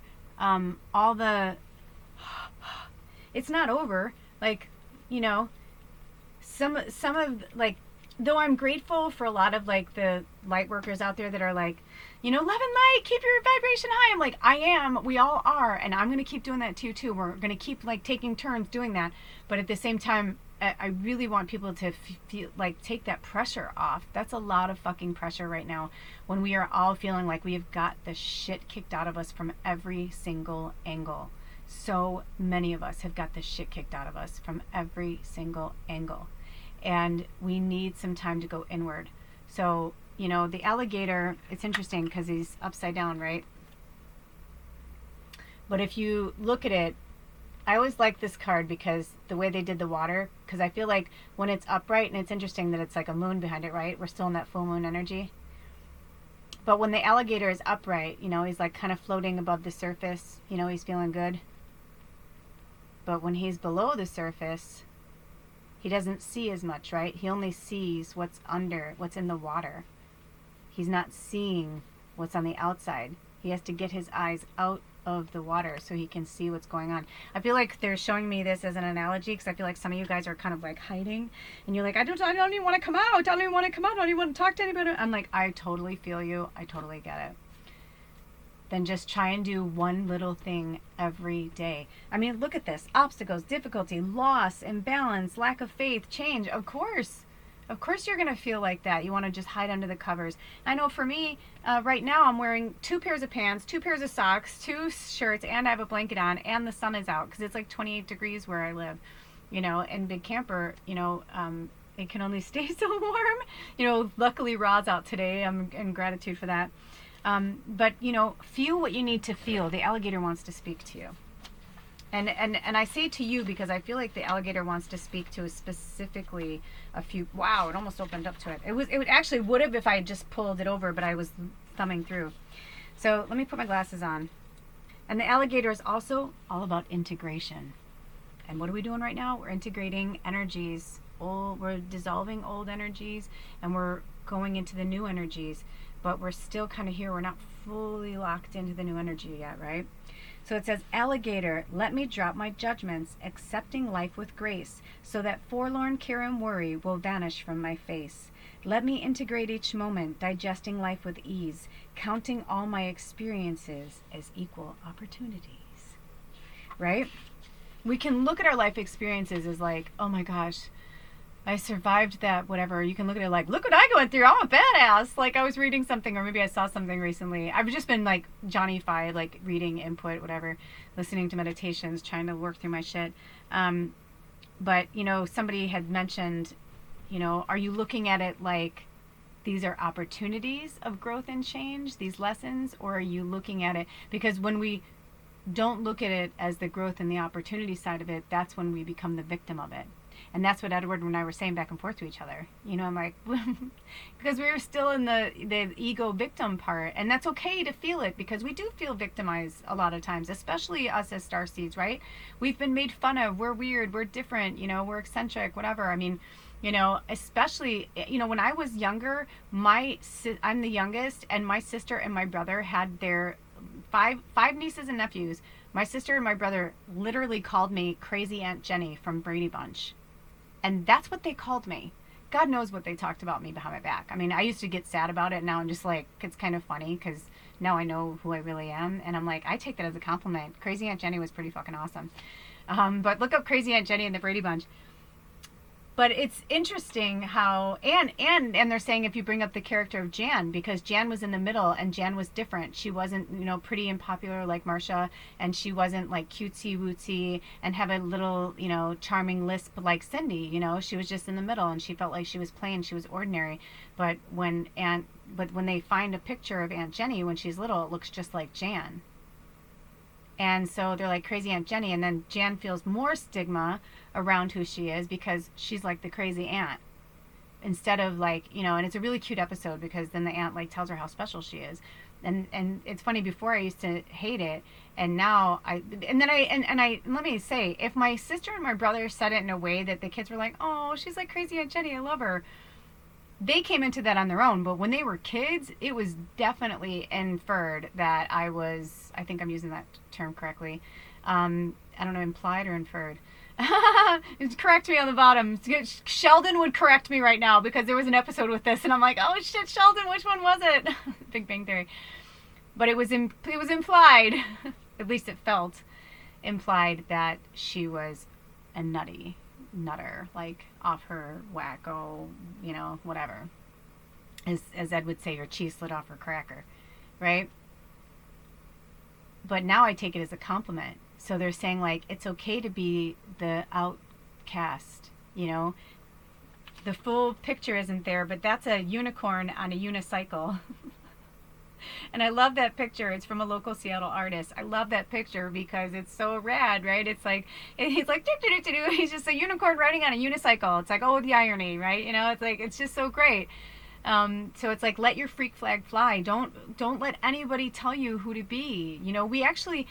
S1: it's not over. Like, you know, some of, like, though I'm grateful for a lot of, like, the light workers out there that are like, you know, love and light, keep your vibration high. I'm like, I am. We all are. And I'm going to keep doing that to you, too. We're going to keep, like, taking turns doing that. But at the same time, I really want people to feel, like, take that pressure off. That's a lot of fucking pressure right now, when we are all feeling like we have got the shit kicked out of us from every single angle. So many of us have got the shit kicked out of us from every single angle. And we need some time to go inward. So, you know, the alligator, it's interesting because he's upside down, right? But if you look at it, I always like this card because the way they did the water, because I feel like when it's upright, and it's interesting that it's like a moon behind it, right? We're still in that full moon energy. But when the alligator is upright, you know, he's like kind of floating above the surface, you know, he's feeling good. But when he's below the surface, he doesn't see as much, right? He only sees what's under, what's in the water. He's not seeing what's on the outside. He has to get his eyes out of the water so he can see what's going on. I feel like they're showing me this as an analogy because I feel like some of you guys are kind of like hiding and you're like, I don't even want to come out. I don't even want to come out. I don't even want to talk to anybody. I'm like, I totally feel you. I totally get it. Then just try and do one little thing every day. I mean, look at this. Obstacles, difficulty, loss, imbalance, lack of faith, change. Of course you're going to feel like that. You want to just hide under the covers. I know for me, right now I'm wearing 2 pairs of pants, 2 pairs of socks, 2 shirts, and I have a blanket on, and the sun is out because it's like 28 degrees where I live. You know, and big camper, you know, it can only stay so warm. You know, luckily Ra's out today. I'm in gratitude for that. But, you know, feel what you need to feel. The alligator wants to speak to you. And I say to you because I feel like the alligator wants to speak to specifically a few. Wow, it almost opened up to it. It actually would have if I had just pulled it over, but I was thumbing through. So let me put my glasses on. And the alligator is also all about integration. And what are we doing right now? We're integrating energies. We're dissolving old energies and we're going into the new energies. But we're still kind of here. We're not fully locked into the new energy yet, right? So it says, alligator, let me drop my judgments, accepting life with grace, so that forlorn care and worry will vanish from my face. Let me integrate each moment, digesting life with ease, counting all my experiences as equal opportunities. Right? We can look at our life experiences as like, oh my gosh, I survived that, whatever. You can look at it like, look what I went through. I'm a badass. Like I was reading something or maybe I saw something recently. I've just been like Johnny-fied, like reading input, whatever, listening to meditations, trying to work through my shit. But, you know, somebody had mentioned, you know, are you looking at it like these are opportunities of growth and change, these lessons, or are you looking at it? Because when we don't look at it as the growth and the opportunity side of it, that's when we become the victim of it. And that's what Edward and I were saying back and forth to each other. You know, I'm like, because we were still in the ego victim part. And that's okay to feel it because we do feel victimized a lot of times, especially us as starseeds, right? We've been made fun of. We're weird. We're different. You know, we're eccentric, whatever. I mean, you know, especially, you know, when I was younger, I'm the youngest, and my sister and my brother had their five nieces and nephews. My sister and my brother literally called me Crazy Aunt Jenny from Brady Bunch. And that's what they called me. God knows what they talked about me behind my back. I mean, I used to get sad about it. Now I'm just like, it's kind of funny because now I know who I really am. And I'm like, I take that as a compliment. Crazy Aunt Jenny was pretty fucking awesome. But look up Crazy Aunt Jenny and the Brady Bunch. But it's interesting how, and they're saying if you bring up the character of Jan, because Jan was in the middle and Jan was different. She wasn't, you know, pretty and popular like Marcia, and she wasn't like cutesy wootsy and have a little, you know, charming lisp like Cindy, you know. She was just in the middle and she felt like she was plain, she was ordinary. But when they find a picture of Aunt Jenny when she's little, it looks just like Jan. And so they're like Crazy Aunt Jenny, and then Jan feels more stigma around who she is because she's like the crazy aunt. Instead of like, you know, and it's a really cute episode because then the aunt like tells her how special she is. And it's funny, before I used to hate it, and now let me say, if my sister and my brother said it in a way that the kids were like, oh, she's like Crazy Aunt Jenny, I love her. They came into that on their own, but when they were kids, it was definitely inferred that I think I'm using that term correctly. I don't know, implied or inferred. Correct me on the bottom. Sheldon would correct me right now because there was an episode with this, and I'm like, oh shit, Sheldon, which one was it? Big Bang Theory. But it was implied, at least it felt implied, that she was a nutter, like off her wacko, you know, whatever. As Ed would say, her cheese slid off her cracker, right? But now I take it as a compliment. So they're saying like, it's okay to be the outcast, you know. The full picture isn't there, but that's a unicorn on a unicycle. And I love that picture. It's from a local Seattle artist. I love that picture because it's so rad, right? It's like, he's like, doo-doo-doo-doo-doo. He's just a unicorn riding on a unicycle. It's like, oh, the irony, right? You know, it's like, it's just so great. So it's like, let your freak flag fly. Don't let anybody tell you who to be. You know, we actually,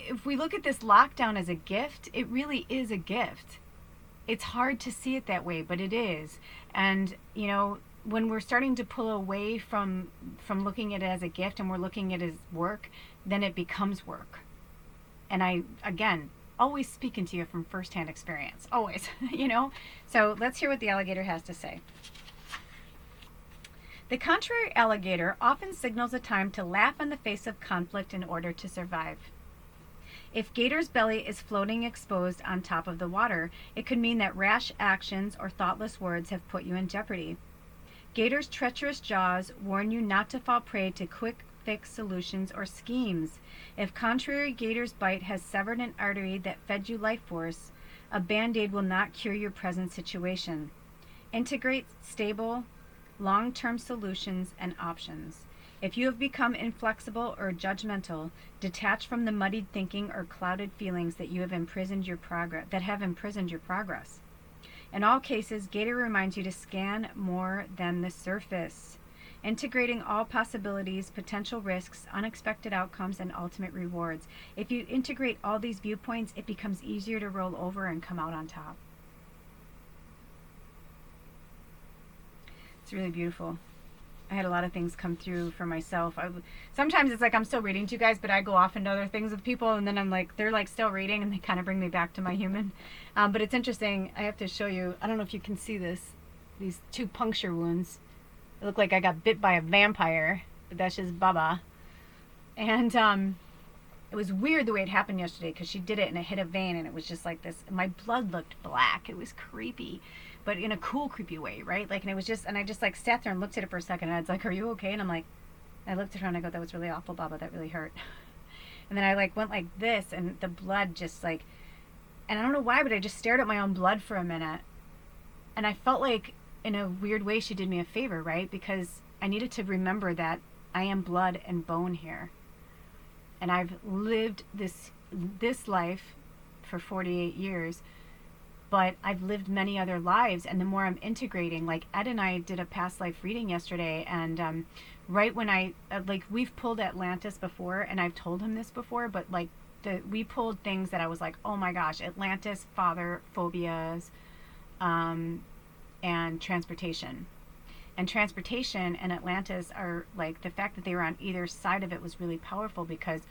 S1: if we look at this lockdown as a gift, it really is a gift. It's hard to see it that way, but it is. And, you know, when we're starting to pull away from looking at it as a gift and we're looking at it as work, then it becomes work. And I, again, always speaking to you from firsthand experience. Always, you know? So let's hear what the alligator has to say. The contrary alligator often signals a time to laugh in the face of conflict in order to survive. If gator's belly is floating exposed on top of the water, it could mean that rash actions or thoughtless words have put you in jeopardy. Gator's treacherous jaws warn you not to fall prey to quick fix solutions or schemes. If contrary gator's bite has severed an artery that fed you life force, a band-aid will not cure your present situation. Integrate stable, long-term solutions and options. If you have become inflexible or judgmental, detach from the muddied thinking or clouded feelings that have imprisoned your progress. In all cases, Gator reminds you to scan more than the surface, integrating all possibilities, potential risks, unexpected outcomes, and ultimate rewards. If you integrate all these viewpoints, it becomes easier to roll over and come out on top. It's really beautiful. I had a lot of things come through for myself. Sometimes it's like I'm still reading to you guys, but I go off into other things with people, and then I'm like, they're like still reading, and they kind of bring me back to my human. But it's interesting. I have to show you. I don't know if you can see this. These 2 puncture wounds. It look like I got bit by a vampire, but that's just Baba. And it was weird the way it happened yesterday because she did it and it hit a vein, and it was just like this. My blood looked black. It was creepy, but in a cool, creepy way, right? Like, and it was just, and I just like sat there and looked at it for a second, and I was like, "Are you okay?" And I'm like, I looked at her and I go, "That was really awful, Baba. That really hurt." And then I like went like this, and the blood just like, and I don't know why, but I just stared at my own blood for a minute, and I felt like, in a weird way, she did me a favor, right? Because I needed to remember that I am blood and bone here, and I've lived this life for 48 years. But I've lived many other lives, and the more I'm integrating, like Ed and I did a past life reading yesterday, and right when I, like, we've pulled Atlantis before, and I've told him this before, but like, we pulled things that I was like, oh my gosh, Atlantis, father, phobias, and transportation. And transportation and Atlantis are like, the fact that they were on either side of it was really powerful because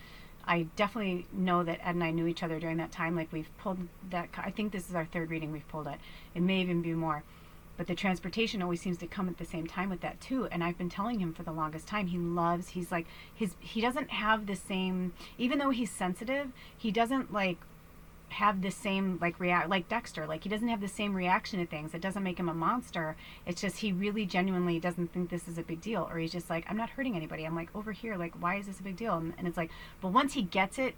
S1: I definitely know that Ed and I knew each other during that time. Like, we've pulled that, I think this is our 3rd reading we've pulled it. It may even be more. But the transportation always seems to come at the same time with that too. And I've been telling him for the longest time, he's like, he doesn't have the same, even though he's sensitive, he doesn't like have the same like like Dexter, like he doesn't have the same reaction to things. It doesn't make him a monster. It's just he really genuinely doesn't think this is a big deal, or he's just like, I'm not hurting anybody. I'm like, over here, like, why is this a big deal? And it's like, but once he gets it,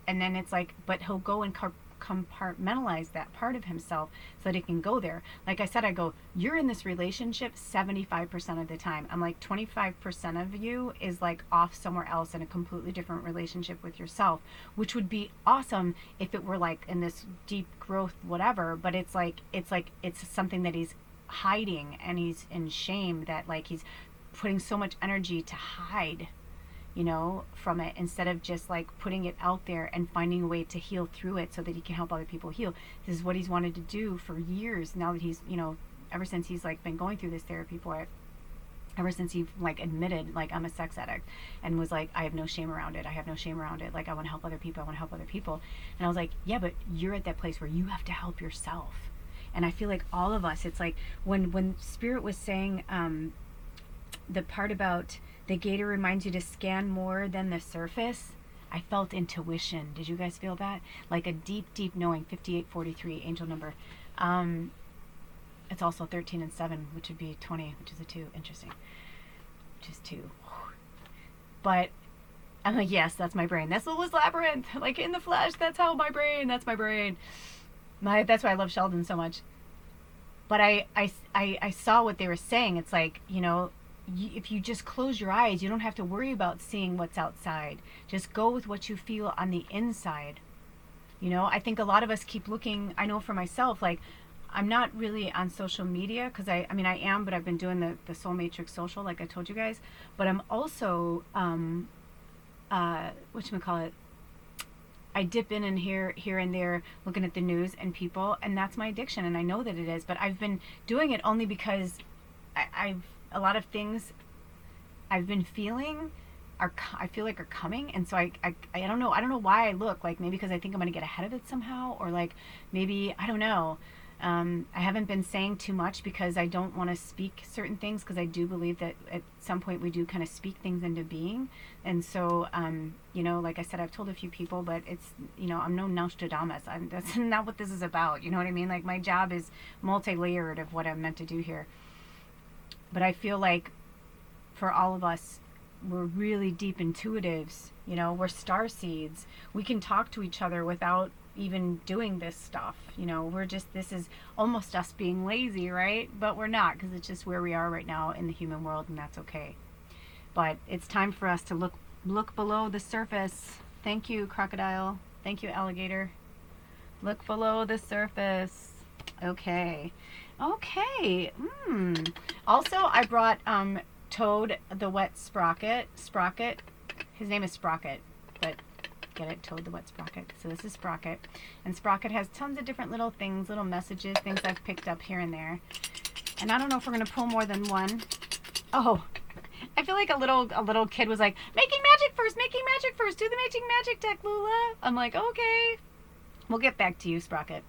S1: and then it's like, but he'll go and compartmentalize that part of himself so that he can go there. Like I said, I go, you're in this relationship 75% of the time. I'm like, 25% of you is like off somewhere else in a completely different relationship with yourself, which would be awesome if it were like in this deep growth whatever, but it's something that he's hiding, and he's in shame that like he's putting so much energy to hide, you know, from it, instead of just like putting it out there and finding a way to heal through it so that he can help other people heal. This is what he's wanted to do for years now that he's, you know, ever since he's like been going through this therapy for it, ever since he like admitted, like, I'm a sex addict, and was like, I have no shame around it. Like, I want to help other people. And I was like, yeah, but you're at that place where you have to help yourself. And I feel like all of us, it's like when Spirit was saying the part about the gator reminds you to scan more than the surface, I felt intuition. Did you guys feel that? Like a deep, deep knowing. 5843, angel number. It's also 13 and 7, which would be 20, which is a 2. Interesting. Which is 2. But I'm like, yes, that's my brain. That's Lula's labyrinth. Like, in the flesh, that's my brain. That's why I love Sheldon so much. But I saw what they were saying. It's like, you know, if you just close your eyes, you don't have to worry about seeing what's outside. Just go with what you feel on the inside. You know, I think a lot of us keep looking, I know for myself, like, I'm not really on social media because I mean, I am, but I've been doing the Soul Matrix social, like I told you guys. But I'm also, whatchamacallit, I dip in and here and there, looking at the news and people, and that's my addiction, and I know that it is. But I've been doing it only because I've a lot of things I've been feeling I feel like are coming, and so I don't know why I look, like maybe because I think I'm gonna get ahead of it somehow, or like maybe I don't know. I haven't been saying too much because I don't want to speak certain things, because I do believe that at some point we do kind of speak things into being. And so, you know, like I said, I've told a few people, but it's, you know, I'm no Nostradamus. That's not what this is about. You know what I mean? Like, my job is multi-layered of what I'm meant to do here. But I feel like for all of us, we're really deep intuitives. You know, we're starseeds. We can talk to each other without even doing this stuff. You know, we're just, this is almost us being lazy, right? But we're not, because it's just where we are right now in the human world, and that's okay. But it's time for us to look below the surface. Thank you, crocodile. Thank you, alligator. Look below the surface. Okay. Okay. Also, I brought Toad the wet sprocket. His name is Sprocket, but get it? Toad the wet sprocket. So this is Sprocket. And Sprocket has tons of different little things, little messages, things I've picked up here and there. And I don't know if we're going to pull more than one. Oh, I feel like a little kid was like, making magic first, do the making magic deck, Lula. I'm like, okay. We'll get back to you, Sprocket.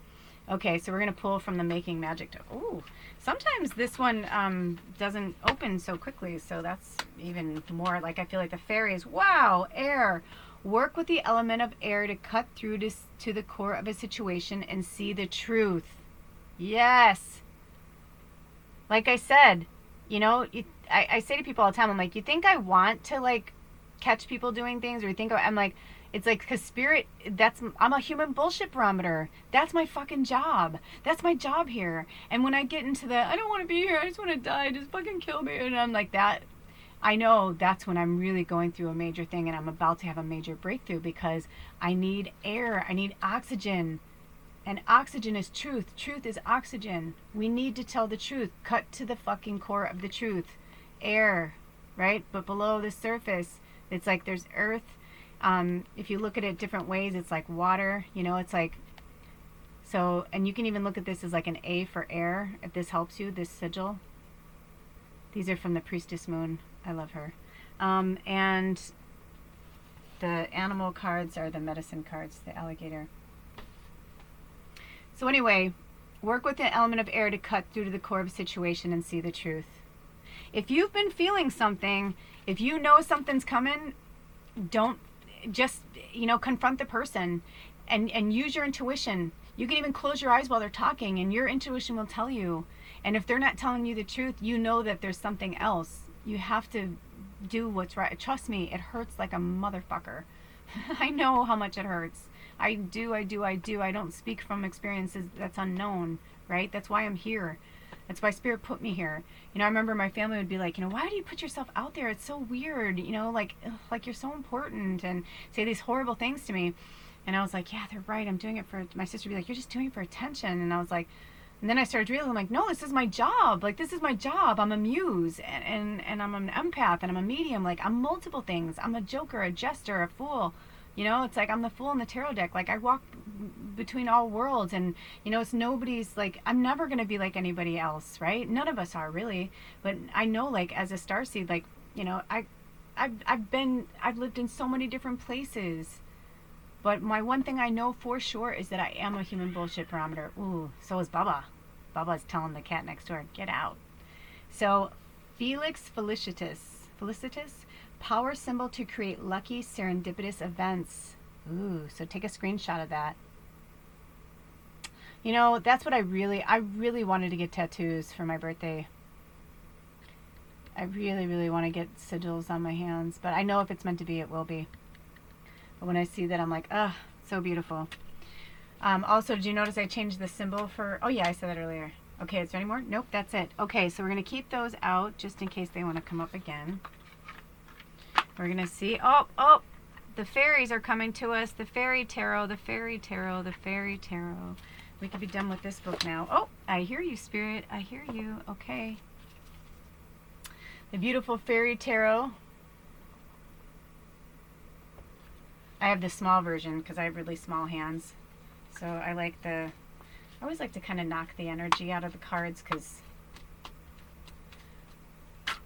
S1: Okay, so we're going to pull from the making magic deck. Ooh, sometimes this one doesn't open so quickly, so that's even more, like, I feel like the fairies. Wow, air. Work with the element of air to cut through to the core of a situation and see the truth. Yes. Like I said, you know, I say to people all the time, I'm like, you think I want to, like, catch people doing things, or you think I'm like, it's like, because spirit, I'm a human bullshit barometer. That's my fucking job. That's my job here. And when I get into I don't want to be here, I just want to die, just fucking kill me, and I'm like that, I know that's when I'm really going through a major thing, and I'm about to have a major breakthrough, because I need air, I need oxygen. And oxygen is truth. Truth is oxygen. We need to tell the truth. Cut to the fucking core of the truth. Air, right? But below the surface, it's like there's earth. If you look at it different ways, it's like water. You know, it's like, so, and you can even look at this as like an A for air, if this helps you, this sigil. These are from the Priestess Moon. I love her. And the animal cards are the medicine cards, the alligator. So anyway, work with the element of air to cut through to the core of a situation and see the truth. If you've been feeling something, if you know something's coming, don't just, you know, confront the person and use your intuition. You can even close your eyes while they're talking, and your intuition will tell you. And if they're not telling you the truth, you know that there's something else. You have to do what's right. Trust me, it hurts like a motherfucker. I know how much it hurts. I do. I don't speak from experiences that's unknown, right? That's why I'm here. That's why Spirit put me here. You know, I remember my family would be like, you know, why do you put yourself out there? It's so weird, you know, like you're so important, and say these horrible things to me. And I was like, yeah, they're right. I'm doing it for, my sister would be like, you're just doing it for attention. And I was like, and then I started realizing, I'm like, no, this is my job. Like, this is my job. I'm a muse, and I'm an empath, and I'm a medium. Like, I'm multiple things. I'm a joker, a jester, a fool. You know, it's like I'm the fool in the tarot deck. Like, I walk between all worlds, and, you know, it's nobody's, like, I'm never going to be like anybody else, right? None of us are, really. But I know, like, as a starseed, like, you know, I've lived in so many different places. But my one thing I know for sure is that I am a human bullshit barometer. Ooh, so is Bubba. Bubba's telling the cat next door, get out. So, Felix Felicitas, power symbol to create lucky serendipitous events. Ooh, so take a screenshot of that. You know, that's what I really wanted to get tattoos for my birthday. I really want to get sigils on my hands, but I know if it's meant to be, it will be. But when I see that, I'm like, ugh, so beautiful. Also, did you notice I changed the symbol for, oh yeah, I said that earlier. Okay, is there any more? Nope, that's it. Okay, so we're going to keep those out just in case they want to come up again. We're going to see, oh, the fairies are coming to us. The fairy tarot, the fairy tarot, the fairy tarot. We could be done with this book now. Oh, I hear you, Spirit. I hear you. Okay. The beautiful fairy tarot. I have the small version because I have really small hands. So I always like to kind of knock the energy out of the cards because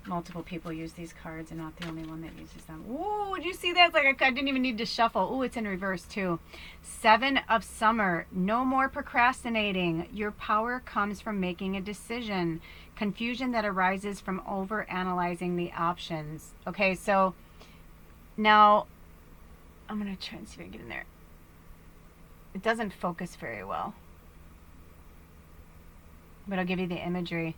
S1: multiple people use these cards and not the only one that uses them. Ooh, did you see that? It's like I didn't even need to shuffle. Ooh, it's in reverse too. 7 of Summer. No more procrastinating. Your power comes from making a decision. Confusion that arises from over-analyzing the options. Okay, so now I'm going to try and see if I can get in there. It doesn't focus very well, but I'll give you the imagery.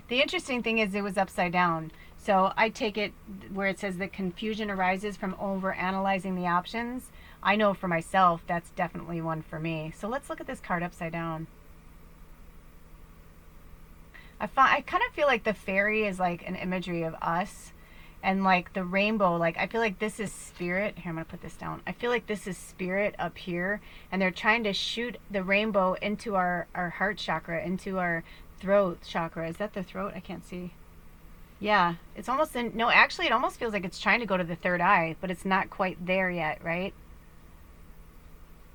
S1: The interesting thing is it was upside down. So I take it where it says that confusion arises from over-analyzing the options. I know for myself that's definitely one for me. So let's look at this card upside down. I kind of feel like the fairy is like an imagery of us. And like the rainbow, like I feel like this is spirit. Here, I'm going to put this down. I feel like this is spirit up here. And they're trying to shoot the rainbow into our heart chakra, into our throat chakra. Is that the throat? I can't see. Yeah, it's almost in, no, actually it almost feels like it's trying to go to the third eye, but it's not quite there yet, right?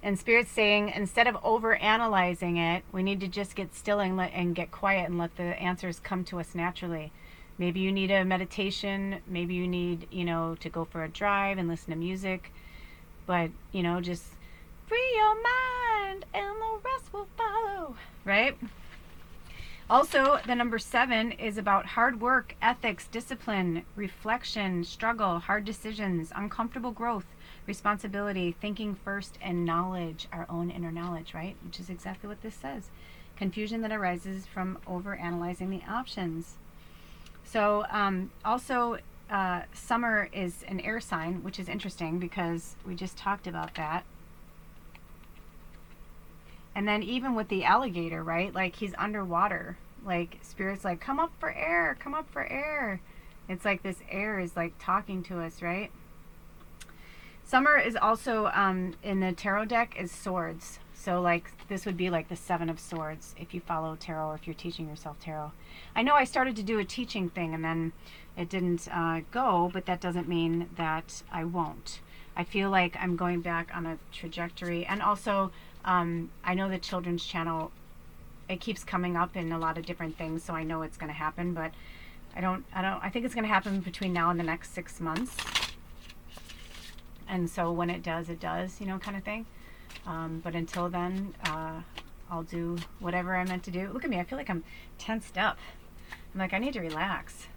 S1: And Spirit's saying instead of over analyzing it, we need to just get still and get quiet and let the answers come to us naturally. Maybe you need a meditation, maybe you need, to go for a drive and listen to music, but, just free your mind and the rest will follow, right? Also, the number 7 is about hard work, ethics, discipline, reflection, struggle, hard decisions, uncomfortable growth, responsibility, thinking first, and knowledge, our own inner knowledge, right? Which is exactly what this says. Confusion that arises from over-analyzing the options. So, also, Summer is an air sign, which is interesting because we just talked about that. And then even with the alligator, right? Like he's underwater. Like Spirit's like, come up for air, come up for air. It's like this air is like talking to us, right? Summer is also in the tarot deck is swords. So like this would be like the 7 of Swords if you follow tarot or if you're teaching yourself tarot. I know I started to do a teaching thing and then it didn't go, but that doesn't mean that I won't. I feel like I'm going back on a trajectory. And also, I know the children's channel, it keeps coming up in a lot of different things, so I know it's going to happen, but I think it's going to happen between now and the next 6 months. And so when it does, kind of thing. But until then, I'll do whatever I'm meant to do. Look at me, I feel like I'm tensed up. I'm like, I need to relax.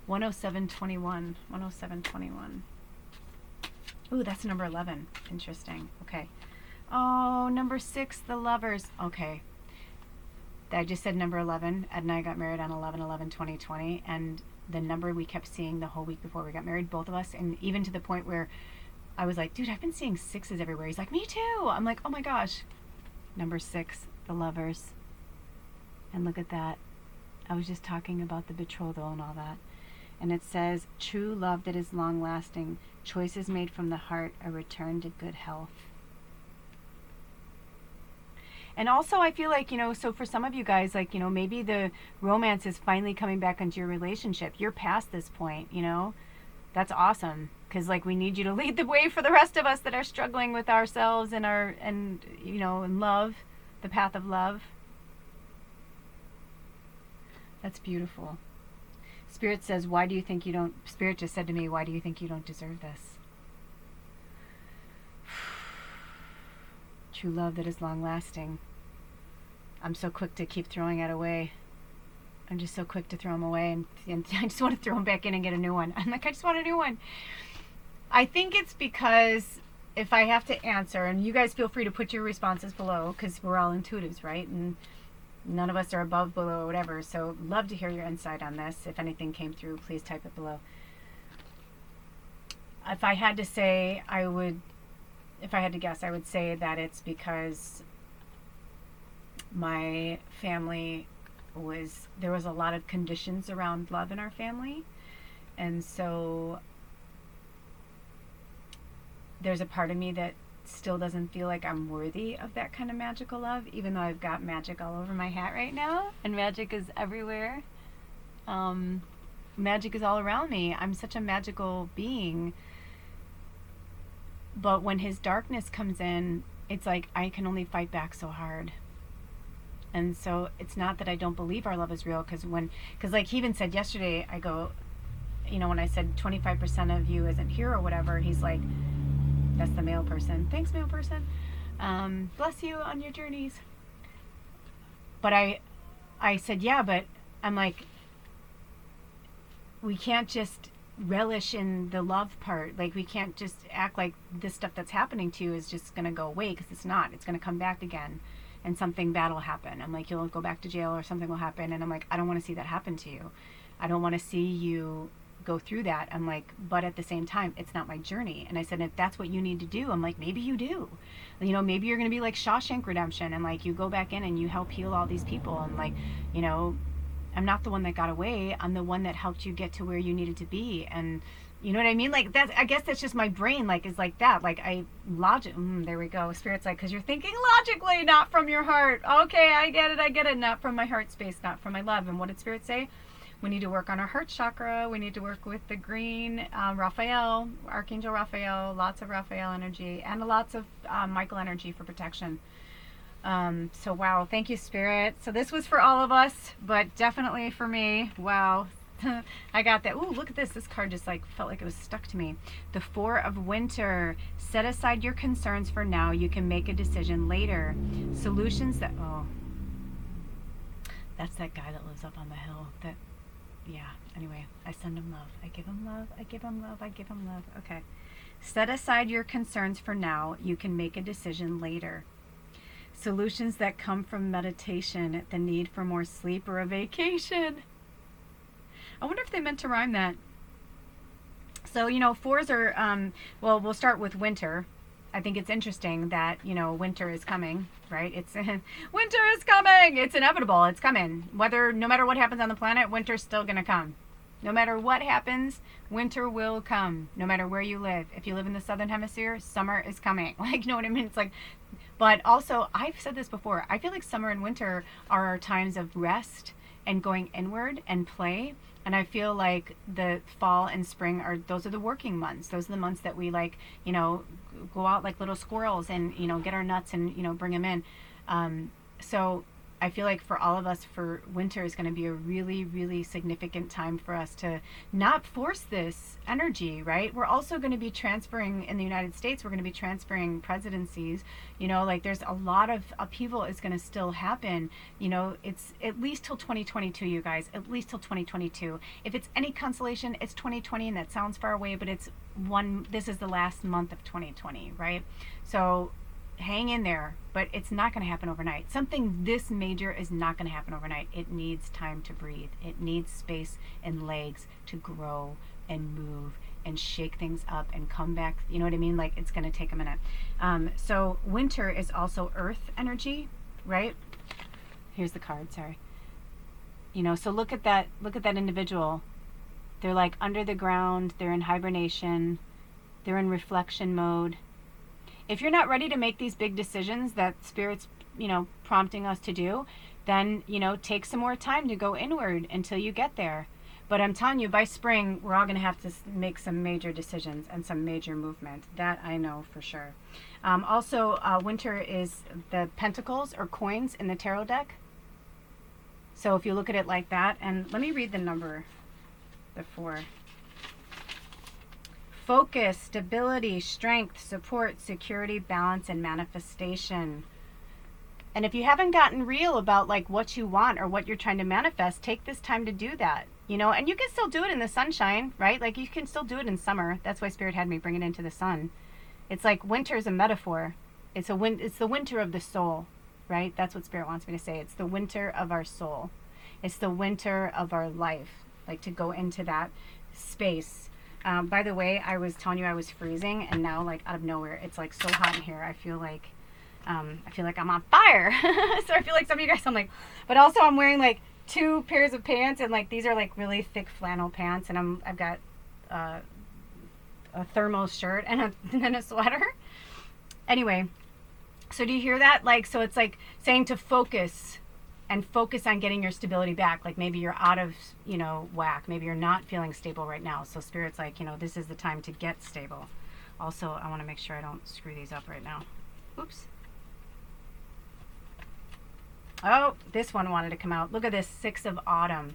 S1: 107.21, 107.21. Ooh, that's number 11. Interesting. Okay. Oh, number 6, the Lovers. Okay. I just said number 11. Ed and I got married on 11/11/2020, and the number we kept seeing the whole week before we got married, both of us, and even to the point where I was like, dude, I've been seeing 6s everywhere. He's like, me too. I'm like, oh my gosh. Number 6, the Lovers. And look at that. I was just talking about the betrothal and all that. And it says, true love that is long-lasting, choices made from the heart, a return to good health. And also I feel like, so for some of you guys, like, maybe the romance is finally coming back into your relationship. You're past this point, That's awesome. Because, like, we need you to lead the way for the rest of us that are struggling with ourselves and in love, the path of love. That's beautiful. Spirit says, why do you think you don't, Spirit just said to me, why do you think you don't deserve this? True love that is long-lasting. I'm so quick to keep throwing it away. I'm just so quick to throw them away, and I just want to throw them back in and get a new one. I'm like, I just want a new one. I think it's because if I have to answer, and you guys feel free to put your responses below, because we're all intuitives, right? And none of us are above, below, or whatever. So love to hear your insight on this. If anything came through, please type it below. If I had to say, if I had to guess, I would say that it's because my family there was a lot of conditions around love in our family. And so there's a part of me that still doesn't feel like I'm worthy of that kind of magical love, even though I've got magic all over my hat right now, and magic is everywhere. Magic is all around me. I'm such a magical being. But when his darkness comes in, it's like I can only fight back so hard. And so it's not that I don't believe our love is real, because like he even said yesterday, I go, when I said 25% of you isn't here or whatever, he's like, that's the male person. Thanks, male person. Bless you on your journeys. But I said, yeah, but I'm like, we can't just relish in the love part. Like, we can't just act like this stuff that's happening to you is just going to go away, because it's not. It's going to come back again, and something bad will happen. I'm like, you'll go back to jail or something will happen. And I'm like, I don't want to see that happen to you. I don't want to see you go through that. I'm like, but at the same time, it's not my journey. And I said, if that's what you need to do, I'm like, maybe you do. Maybe you're going to be like Shawshank Redemption, and like you go back in and you help heal all these people. And like, I'm not the one that got away. I'm the one that helped you get to where you needed to be. And you know what I mean? Like, I guess that's just my brain, like, is like that. Like, there we go. Spirit's like, because you're thinking logically, not from your heart. Okay, I get it. Not from my heart space, not from my love. And what did Spirit say? We need to work on our heart chakra. We need to work with the green, Raphael, Archangel Raphael, lots of Raphael energy, and lots of Michael energy for protection. So wow, thank you, Spirit. So this was for all of us, but definitely for me. Wow. I got that. Ooh, look at this. This card just like felt like it was stuck to me. The Four of Winter. Set aside your concerns for now. You can make a decision later. Solutions that, that's that guy that lives up on the hill. Anyway, I send him love. I give him love. I give him love. I give him love. Okay. Set aside your concerns for now. You can make a decision later. Solutions that come from meditation. The need for more sleep or a vacation. I wonder if they meant to rhyme that. So, fours are, we'll start with winter. I think it's interesting that, winter is coming, right? Winter is coming. It's inevitable. It's coming. No matter what happens on the planet, winter's still going to come. No matter what happens, winter will come, no matter where you live. If you live in the southern hemisphere, summer is coming. Like, you know what I mean? It's like, but also, I've said this before, I feel like summer and winter are our times of rest and going inward and play. And I feel like the fall and spring those are the working months. Those are the months that we like, go out like little squirrels and, get our nuts and, bring them in. So I feel like for all of us, for winter is going to be a really, really significant time for us to not force this energy, right? We're also going to be transferring in the United States. We're going to be transferring presidencies. There's a lot of upheaval is going to still happen. It's at least till 2022, you guys, at least till 2022. If it's any consolation, it's 2020, and that sounds far away, but this is the last month of 2020, right? So hang in there, but it's not going to happen overnight. Something this major is not going to happen overnight. It needs time to breathe. It needs space and legs to grow and move and shake things up and come back. You know what I mean? Like, it's going to take a minute. So winter is also earth energy, right? Here's the card, sorry. So look at that individual. They're like under the ground, they're in hibernation, they're in reflection mode. If you're not ready to make these big decisions that Spirit's, prompting us to do, then, take some more time to go inward until you get there. But I'm telling you, by spring, we're all going to have to make some major decisions and some major movement. That I know for sure. Also, winter is the pentacles or coins in the tarot deck. So if you look at it like that, and let me read the number, the 4. Focus, stability, strength, support, security, balance, and manifestation. And if you haven't gotten real about like what you want or what you're trying to manifest, take this time to do that. And you can still do it in the sunshine, right? Like, you can still do it in summer. That's why Spirit had me bring it into the sun. It's like winter is a metaphor. It's the winter of the soul, right? That's what Spirit wants me to say. It's the winter of our soul. It's the winter of our life, like to go into that space. By the way, I was telling you I was freezing, and now, like, out of nowhere, it's like so hot in here. I feel like I feel like I'm on fire. So I feel like some of you guys, I'm like, but also I'm wearing like 2 pairs of pants, and like these are like really thick flannel pants, and I've got a thermal shirt and a sweater. Anyway, so do you hear that? Like, so it's like saying to focus and focus on getting your stability back. Like maybe you're out of, whack. Maybe you're not feeling stable right now. So Spirit's like, this is the time to get stable. Also, I want to make sure I don't screw these up right now. Oops. Oh, this one wanted to come out. Look at this, 6 of autumn.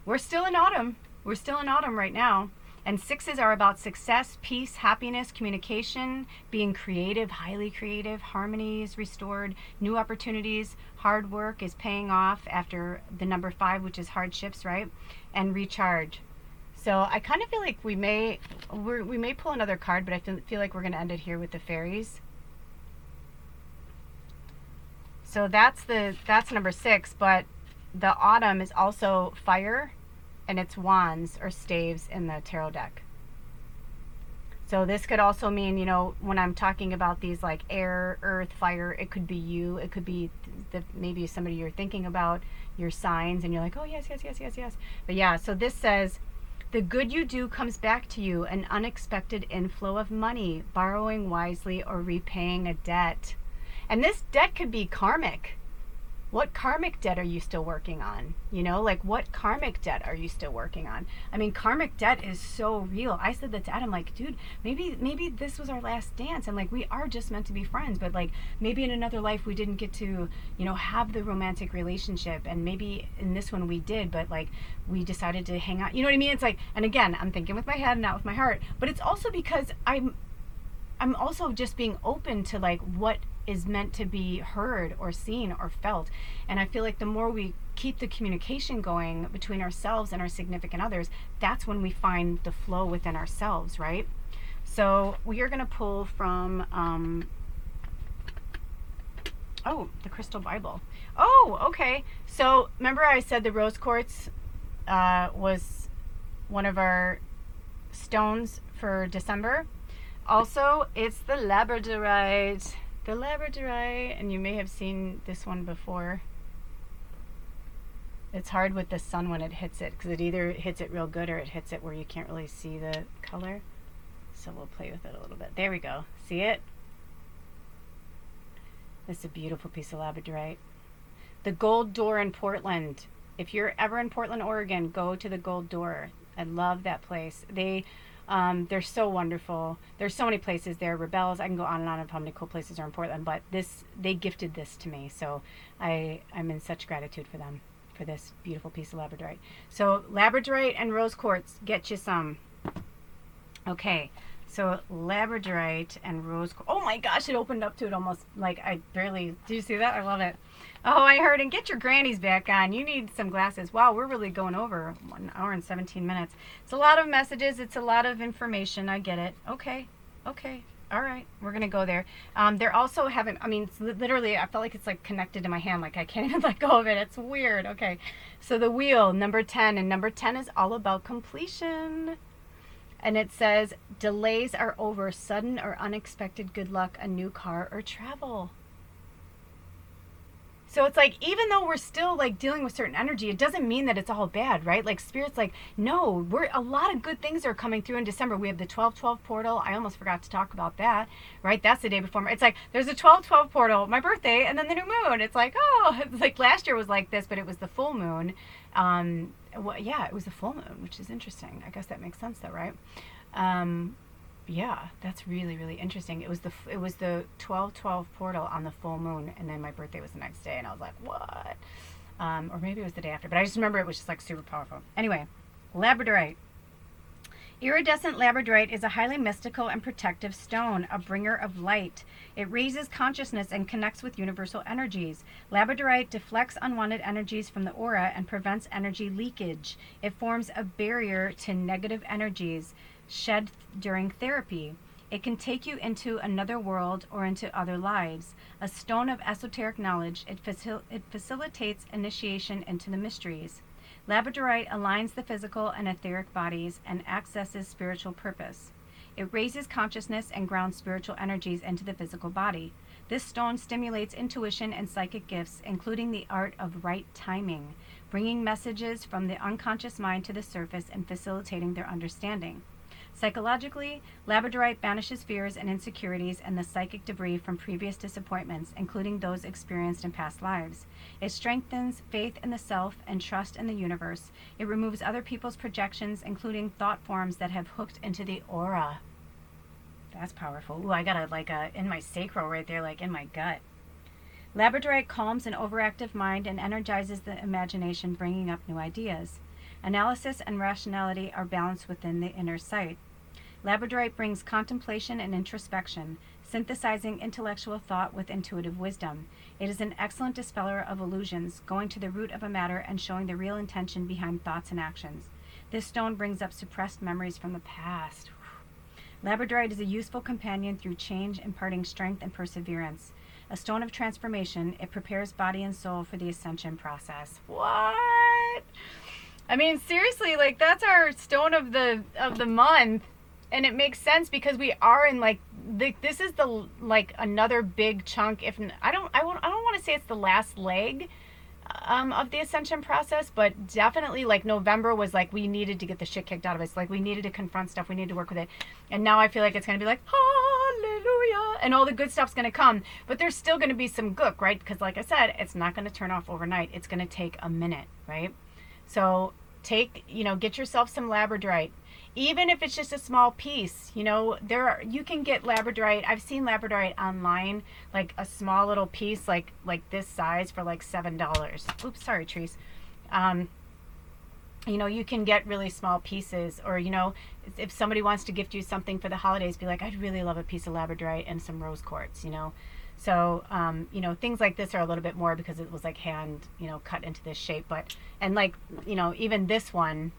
S1: We're still in autumn. We're still in autumn right now. And 6s are about success, peace, happiness, communication, being creative, highly creative, harmony is restored, new opportunities, hard work is paying off after the number 5, which is hardships, right? And recharge. So I kind of feel like we may pull another card, but I feel like we're going to end it here with the fairies. So that's number 6, but the autumn is also fire, and it's wands or staves in the tarot deck. So this could also mean, when I'm talking about these like air, earth, fire, it could be you. It could be maybe somebody you're thinking about, your signs, and you're like, oh, yes, yes, yes, yes, yes. But yeah, so this says, the good you do comes back to you, an unexpected inflow of money, borrowing wisely or repaying a debt. And this debt could be karmic. What karmic debt are you still working on? Like what karmic debt are you still working on? I mean, karmic debt is so real. I said that to Adam, like, dude, maybe this was our last dance, and like we are just meant to be friends, but like maybe in another life we didn't get to, have the romantic relationship, and maybe in this one we did, but like we decided to hang out. You know what I mean? It's like, and again, I'm thinking with my head, not with my heart, but it's also because I'm also just being open to like what is meant to be heard or seen or felt. And I feel like the more we keep the communication going between ourselves and our significant others, that's when we find the flow within ourselves, right? So we are going to pull from the Crystal Bible. Oh, okay. So remember I said the rose quartz was one of our stones for December. Also, it's the Labradorite. The Labradorite, and you may have seen this one before. It's hard with the sun when it hits it, because it either hits it real good or it hits it where you can't really see the color. So we'll play with it a little bit. There we go. See it? This is a beautiful piece of Labradorite. The Gold Door in Portland. If you're ever in Portland, Oregon, go to the Gold Door. I love that place. They're so wonderful. There's so many places there. Rebels. I can go on and on of how many cool places are in Portland, but they gifted this to me, so I'm in such gratitude for them, for this beautiful piece of Labradorite. So Labradorite and rose quartz, get you some. Okay, so Labradorite and rose quartz. Oh my gosh, it opened up to it almost like I barely. Did you see that? I love it. Oh, I heard, and get your grannies back on. You need some glasses. Wow, we're really going over 1 hour and 17 minutes. It's a lot of messages. It's a lot of information. I get it. Okay. All right. We're going to go there. They're also having, literally, I felt like it's like connected to my hand. Like I can't even let go of it. It's weird. Okay. So the wheel, number 10. And number 10 is all about completion. And it says, delays are over. Sudden or unexpected good luck, a new car or travel. So it's like, even though we're still like dealing with certain energy, it doesn't mean that it's all bad, right? Like Spirit's like, no, a lot of good things are coming through in December. We have the 12/12 portal. I almost forgot to talk about that, right? That's the day before. It's like, there's a 12/12 portal, my birthday, and then the new moon. It's like, oh, it's like last year was like this, but it was the full moon. It was the full moon, which is interesting. I guess that makes sense though, right? Yeah, that's really, really interesting. It was the 12/12 portal on the full moon, and then my birthday was the next day, and I was like, what? Or maybe it was the day after, but I just remember it was just like super powerful. Anyway, Labradorite. Iridescent Labradorite is a highly mystical and protective stone, a bringer of light. It raises consciousness and connects with universal energies. Labradorite deflects unwanted energies from the aura and prevents energy leakage. It forms a barrier to negative energies shed during therapy. It can take you into another world or into other lives. A stone of esoteric knowledge, it facilitates initiation into the mysteries. Labradorite aligns the physical and etheric bodies and accesses spiritual purpose. It raises consciousness and grounds spiritual energies into the physical body. This stone stimulates intuition and psychic gifts, including the art of right timing, bringing messages from the unconscious mind to the surface and facilitating their understanding. Psychologically, labradorite banishes fears and insecurities and the psychic debris from previous disappointments, including those experienced in past lives. It strengthens faith in the self and trust in the universe. It removes other people's projections, including thought forms that have hooked into the aura. That's powerful. Ooh, I got it like in my sacral right there, like in my gut. Labradorite calms an overactive mind and energizes the imagination, bringing up new ideas. Analysis and rationality are balanced within the inner sight. Labradorite brings contemplation and introspection, synthesizing intellectual thought with intuitive wisdom. It is an excellent dispeller of illusions, going to the root of a matter and showing the real intention behind thoughts and actions. This stone brings up suppressed memories from the past. Labradorite is a useful companion through change, imparting strength and perseverance. A stone of transformation, it prepares body and soul for the ascension process. What? I mean, seriously, like that's our stone of the month, and it makes sense because we are in like this is the like another big chunk. If I don't want to say it's the last leg of the ascension process, but definitely like November was like we needed to get the shit kicked out of us. Like we needed to confront stuff, we needed to work with it, and now I feel like it's gonna be like hallelujah, and all the good stuff's gonna come. But there's still gonna be some gook, right? Because like I said, it's not gonna turn off overnight. It's gonna take a minute, right? So get yourself some labradorite, even if it's just a small piece. You can get labradorite. I've seen labradorite online, like a small little piece, like this size for like $7. Oops, sorry, trees. You can get really small pieces, or if somebody wants to gift you something for the holidays, be like, I'd really love a piece of labradorite and some rose quartz. So, things like this are a little bit more because it was like hand, cut into this shape. But, and like, even this one,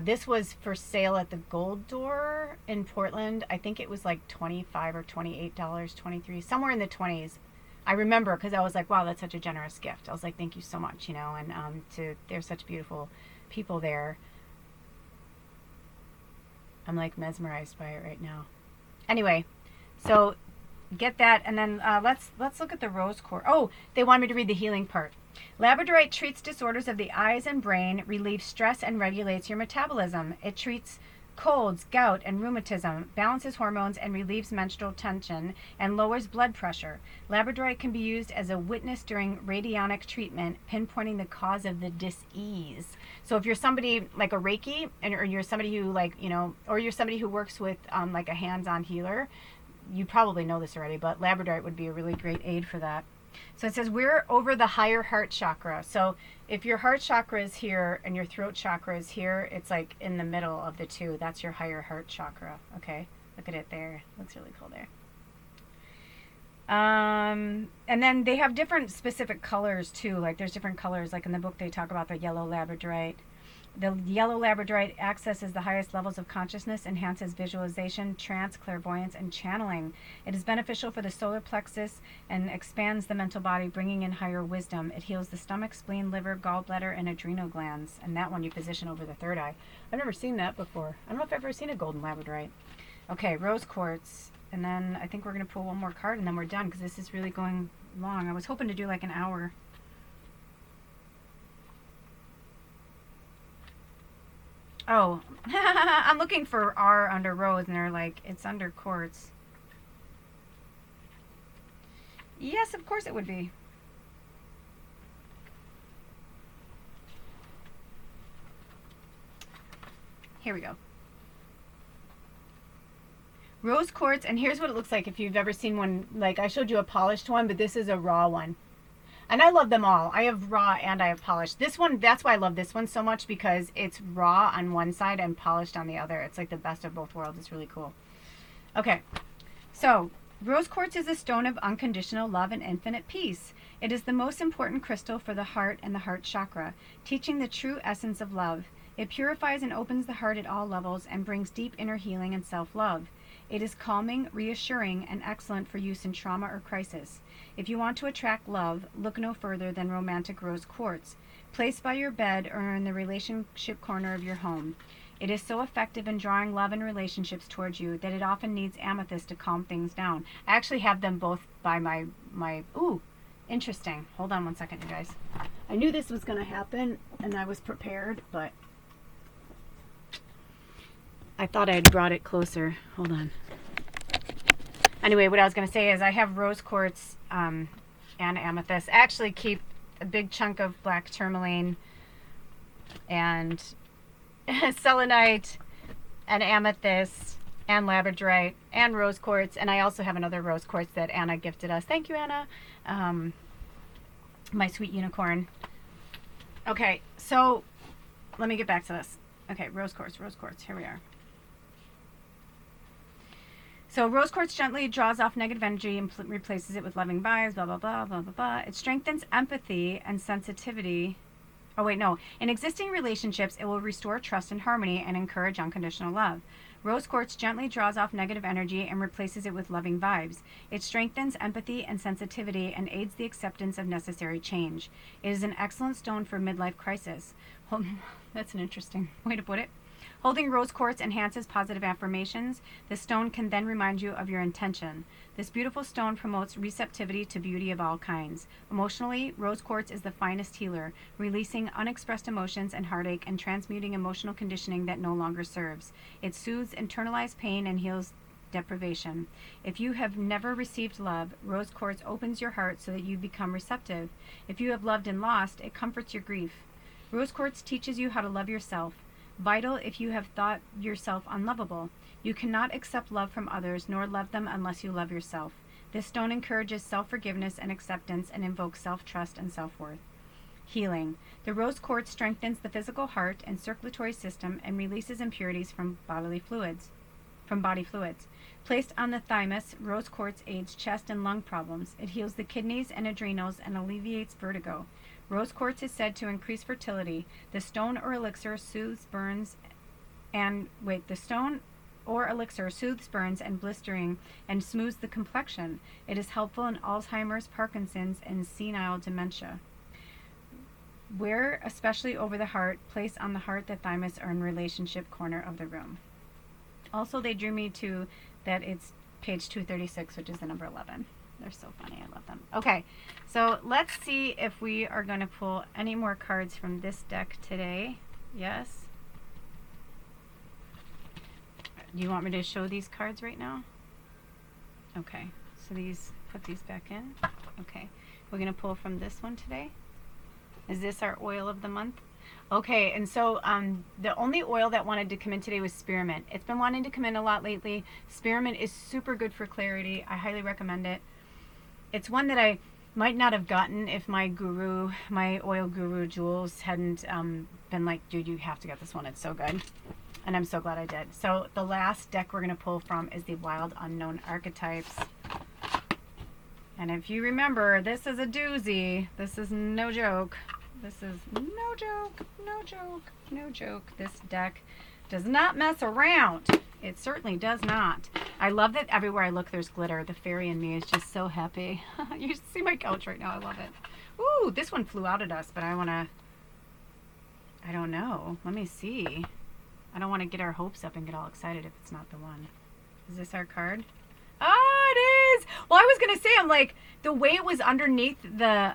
S1: this was for sale at the Gold Door in Portland. I think it was like $25 or $28, $23, somewhere in the 20s. I remember because I was like, wow, that's such a generous gift. I was like, thank you so much, and they're such beautiful people there. I'm like mesmerized by it right now. Anyway, so get that, and then let's look at the rose quartz. Oh, they want me to read the healing part. Labradorite treats disorders of the eyes and brain, relieves stress, and regulates your metabolism. It treats colds, gout, and rheumatism, balances hormones, and relieves menstrual tension, and lowers blood pressure. Labradorite can be used as a witness during radionic treatment, pinpointing the cause of the dis-ease. So if you're somebody like a Reiki, or you're somebody who or you're somebody who works with like a hands-on healer, you probably know this already, but labradorite would be a really great aid for that. So it says we're over the higher heart chakra. So if your heart chakra is here and your throat chakra is here, it's like in the middle of the two. That's your higher heart chakra. Okay, look at it there. Looks really cool there. And then they have different specific colors too. Like there's different colors. Like in the book they talk about the yellow labradorite. The yellow labradorite accesses the highest levels of consciousness, enhances visualization, trance, clairvoyance, and channeling. It is beneficial for the solar plexus and expands the mental body, bringing in higher wisdom. It heals the stomach, spleen, liver, gallbladder, and adrenal glands. And that one you position over the third eye. I've never seen that before. I don't know if I've ever seen a golden labradorite. Okay, rose quartz. And then I think we're going to pull one more card and then we're done because this is really going long. I was hoping to do like an hour. Oh, I'm looking for R under rose, and they're like, it's under quartz. Yes, of course it would be. Here we go. Rose quartz, and here's what it looks like if you've ever seen one. Like I showed you a polished one, but this is a raw one. And I love them all. I have raw and I have polished. This one, that's why I love this one so much, because it's raw on one side and polished on the other. It's like the best of both worlds. It's really cool. Okay, so rose quartz is a stone of unconditional love and infinite peace. It is the most important crystal for the heart and the heart chakra, teaching the true essence of love. It purifies and opens the heart at all levels and brings deep inner healing and self-love. It is calming, reassuring, and excellent for use in trauma or crisis. If you want to attract love, look no further than romantic rose quartz. Placed by your bed or in the relationship corner of your home. It is so effective in drawing love and relationships towards you that it often needs amethyst to calm things down. I actually have them both by my ooh, interesting. Hold on one second, you guys. I knew this was going to happen, and I was prepared, but I thought I had brought it closer. Hold on. Anyway, what I was going to say is I have rose quartz and amethyst. I actually keep a big chunk of black tourmaline and selenite and amethyst and labradorite and rose quartz, and I also have another rose quartz that Anna gifted us. Thank you, Anna. My sweet unicorn. Okay, so let me get back to this. Okay, rose quartz, here we are. So rose quartz gently draws off negative energy and replaces it with loving vibes, blah, blah, blah, blah, blah, blah. It strengthens empathy and sensitivity. Oh, wait, no. In existing relationships, it will restore trust and harmony and encourage unconditional love. Rose quartz gently draws off negative energy and replaces it with loving vibes. It strengthens empathy and sensitivity and aids the acceptance of necessary change. It is an excellent stone for midlife crisis. That's an interesting way to put it. Holding rose quartz enhances positive affirmations. The stone can then remind you of your intention. This beautiful stone promotes receptivity to beauty of all kinds. Emotionally, rose quartz is the finest healer, releasing unexpressed emotions and heartache and transmuting emotional conditioning that no longer serves. It soothes internalized pain and heals deprivation. If you have never received love, rose quartz opens your heart so that you become receptive. If you have loved and lost, it comforts your grief. Rose quartz teaches you how to love yourself. Vital if you have thought yourself unlovable. You cannot accept love from others nor love them unless you love yourself. This stone encourages self-forgiveness and acceptance and invokes self-trust and self-worth. Healing. The rose quartz strengthens the physical heart and circulatory system and releases impurities from body fluids. Placed on the thymus, rose quartz aids chest and lung problems. It heals the kidneys and adrenals and alleviates vertigo. Rose quartz is said to increase fertility. The stone or elixir soothes burns and blistering and smooths the complexion. It is helpful in Alzheimer's, Parkinson's, and senile dementia. Wear especially over the heart. Place on the heart, the thymus, or in relationship corner of the room. Also, they drew me to that it's page 236, which is the number 11. They're so funny. I love them. Okay, so let's see if we are going to pull any more cards from this deck today. Yes? Do you want me to show these cards right now? Okay, so put these back in. Okay, we're going to pull from this one today. Is this our oil of the month? Okay, and so the only oil that wanted to come in today was spearmint. It's been wanting to come in a lot lately. Spearmint is super good for clarity. I highly recommend it. It's one that I might not have gotten if my oil guru Jules hadn't been like, dude, you have to get this one. It's so good. And I'm so glad I did. So the last deck we're going to pull from is the Wild Unknown Archetypes. And if you remember, this is a doozy. This is no joke. This is no joke, no joke, no joke. This deck does not mess around. It certainly does not. I love that everywhere I look there's glitter. The fairy in me is just so happy. You should see my couch right now. I love it. Ooh, this one flew out at us, but I don't know. Let me see. I don't want to get our hopes up and get all excited if it's not the one. Is this our card? Oh, it is! Well, I was going to say, I'm like, the way it was underneath the,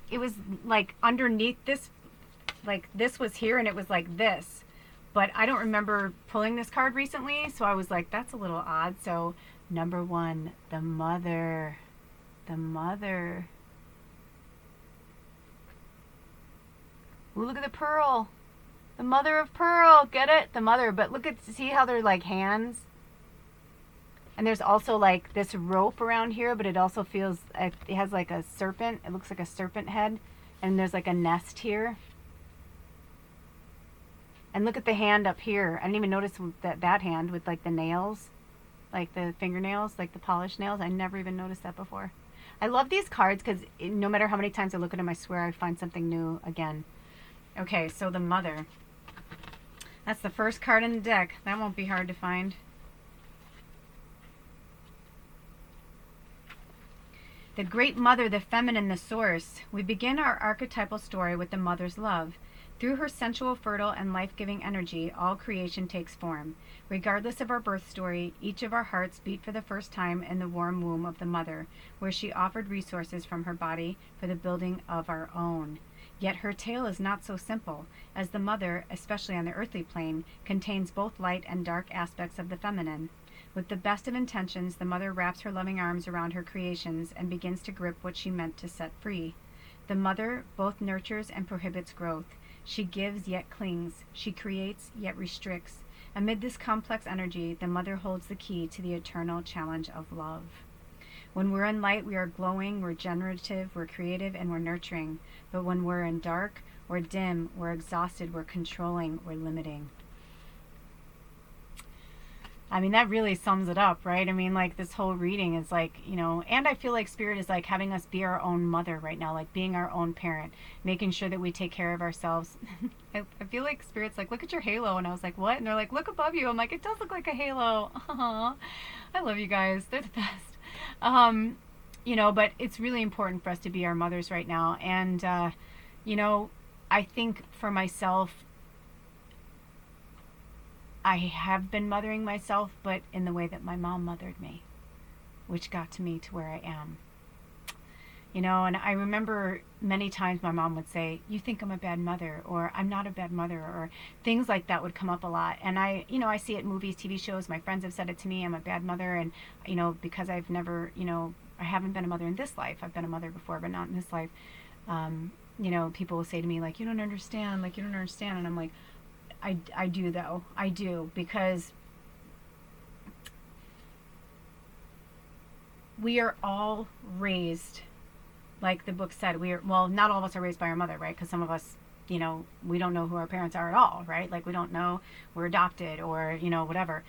S1: it was like underneath this, like this was here and it was like this. But I don't remember pulling this card recently, so I was like, that's a little odd. So, number 1, the mother. The mother. Ooh, look at the pearl. The mother of pearl. Get it? The mother. But see how they're like hands? And there's also like this rope around here, but it also feels, it has like a serpent. It looks like a serpent head. And there's like a nest here. And look at the hand up here. I didn't even notice that hand with like the nails, like the fingernails, like the polished nails. I never even noticed that before. I love these cards because no matter how many times I look at them, I swear I find something new again. Okay, so the mother. That's the first card in the deck. That won't be hard to find. The great mother, the feminine, the source. We begin our archetypal story with the mother's love. Through her sensual, fertile, and life-giving energy, all creation takes form. Regardless of our birth story, each of our hearts beat for the first time in the warm womb of the mother, where she offered resources from her body for the building of our own. Yet her tale is not so simple, as the mother, especially on the earthly plane, contains both light and dark aspects of the feminine. With the best of intentions, the mother wraps her loving arms around her creations and begins to grip what she meant to set free. The mother both nurtures and prohibits growth. She gives yet clings. She creates yet restricts. Amid this complex energy, the mother holds the key to the eternal challenge of love. When we're in light, we are glowing, we're generative, we're creative, and we're nurturing. But when we're in dark, we're dim, we're exhausted, we're controlling, we're limiting. I mean, that really sums it up, right? I mean, like, this whole reading is like, you know, and I feel like Spirit is like having us be our own mother right now, like being our own parent, making sure that we take care of ourselves. I feel like Spirit's like, look at your halo. And I was like, what? And they're like, look above you. I'm like, it does look like a halo. Aww. I love you guys. They're the best. You know, but it's really important for us to be our mothers right now. And, you know, I think for myself, I have been mothering myself, but in the way that my mom mothered me, which got to me to where I am. You know, and I remember many times my mom would say, you think I'm a bad mother, or I'm not a bad mother, or things like that would come up a lot. And I, you know, I see it in movies, TV shows. My friends have said it to me, I'm a bad mother. And, you know, because I've never, you know, I haven't been a mother in this life. I've been a mother before, but not in this life. You know, people will say to me, like, you don't understand, like, you don't understand. And I'm like, I do though. I do, because we are all raised, like the book said, well, not all of us are raised by our mother, right? Because some of us, you know, we don't know who our parents are at all, right? Like we don't know, we're adopted or, you know, whatever.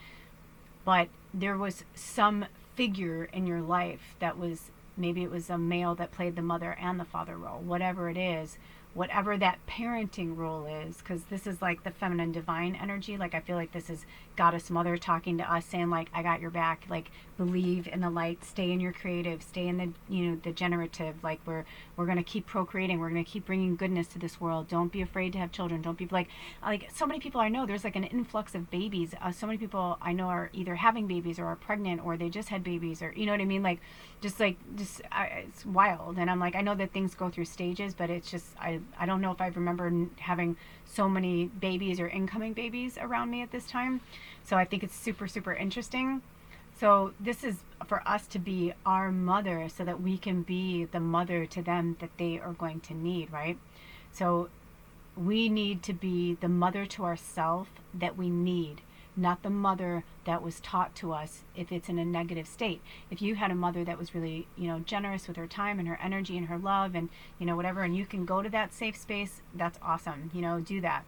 S1: But there was some figure in your life that was, maybe it was a male that played the mother and the father role, whatever it is, whatever that parenting role is, because this is like the feminine divine energy. Like I feel like this is goddess mother talking to us, saying like, I got your back, like believe in the light, stay in your creative, stay in the, you know, the generative, like we're going to keep procreating, we're going to keep bringing goodness to this world, don't be afraid to have children, don't be like so many people I know, there's like an influx of babies, so many people I know are either having babies or are pregnant or they just had babies, or you know what I mean, like it's wild. And I'm like, I know that things go through stages, but it's just I don't know if I remember having so many babies or incoming babies around me at this time. So I think it's super, super interesting. So this is for us to be our mother so that we can be the mother to them that they are going to need, right? So we need to be the mother to ourselves that we need, not the mother that was taught to us if it's in a negative state. If you had a mother that was really, you know, generous with her time and her energy and her love and, you know, whatever, and you can go to that safe space, that's awesome, you know, do that.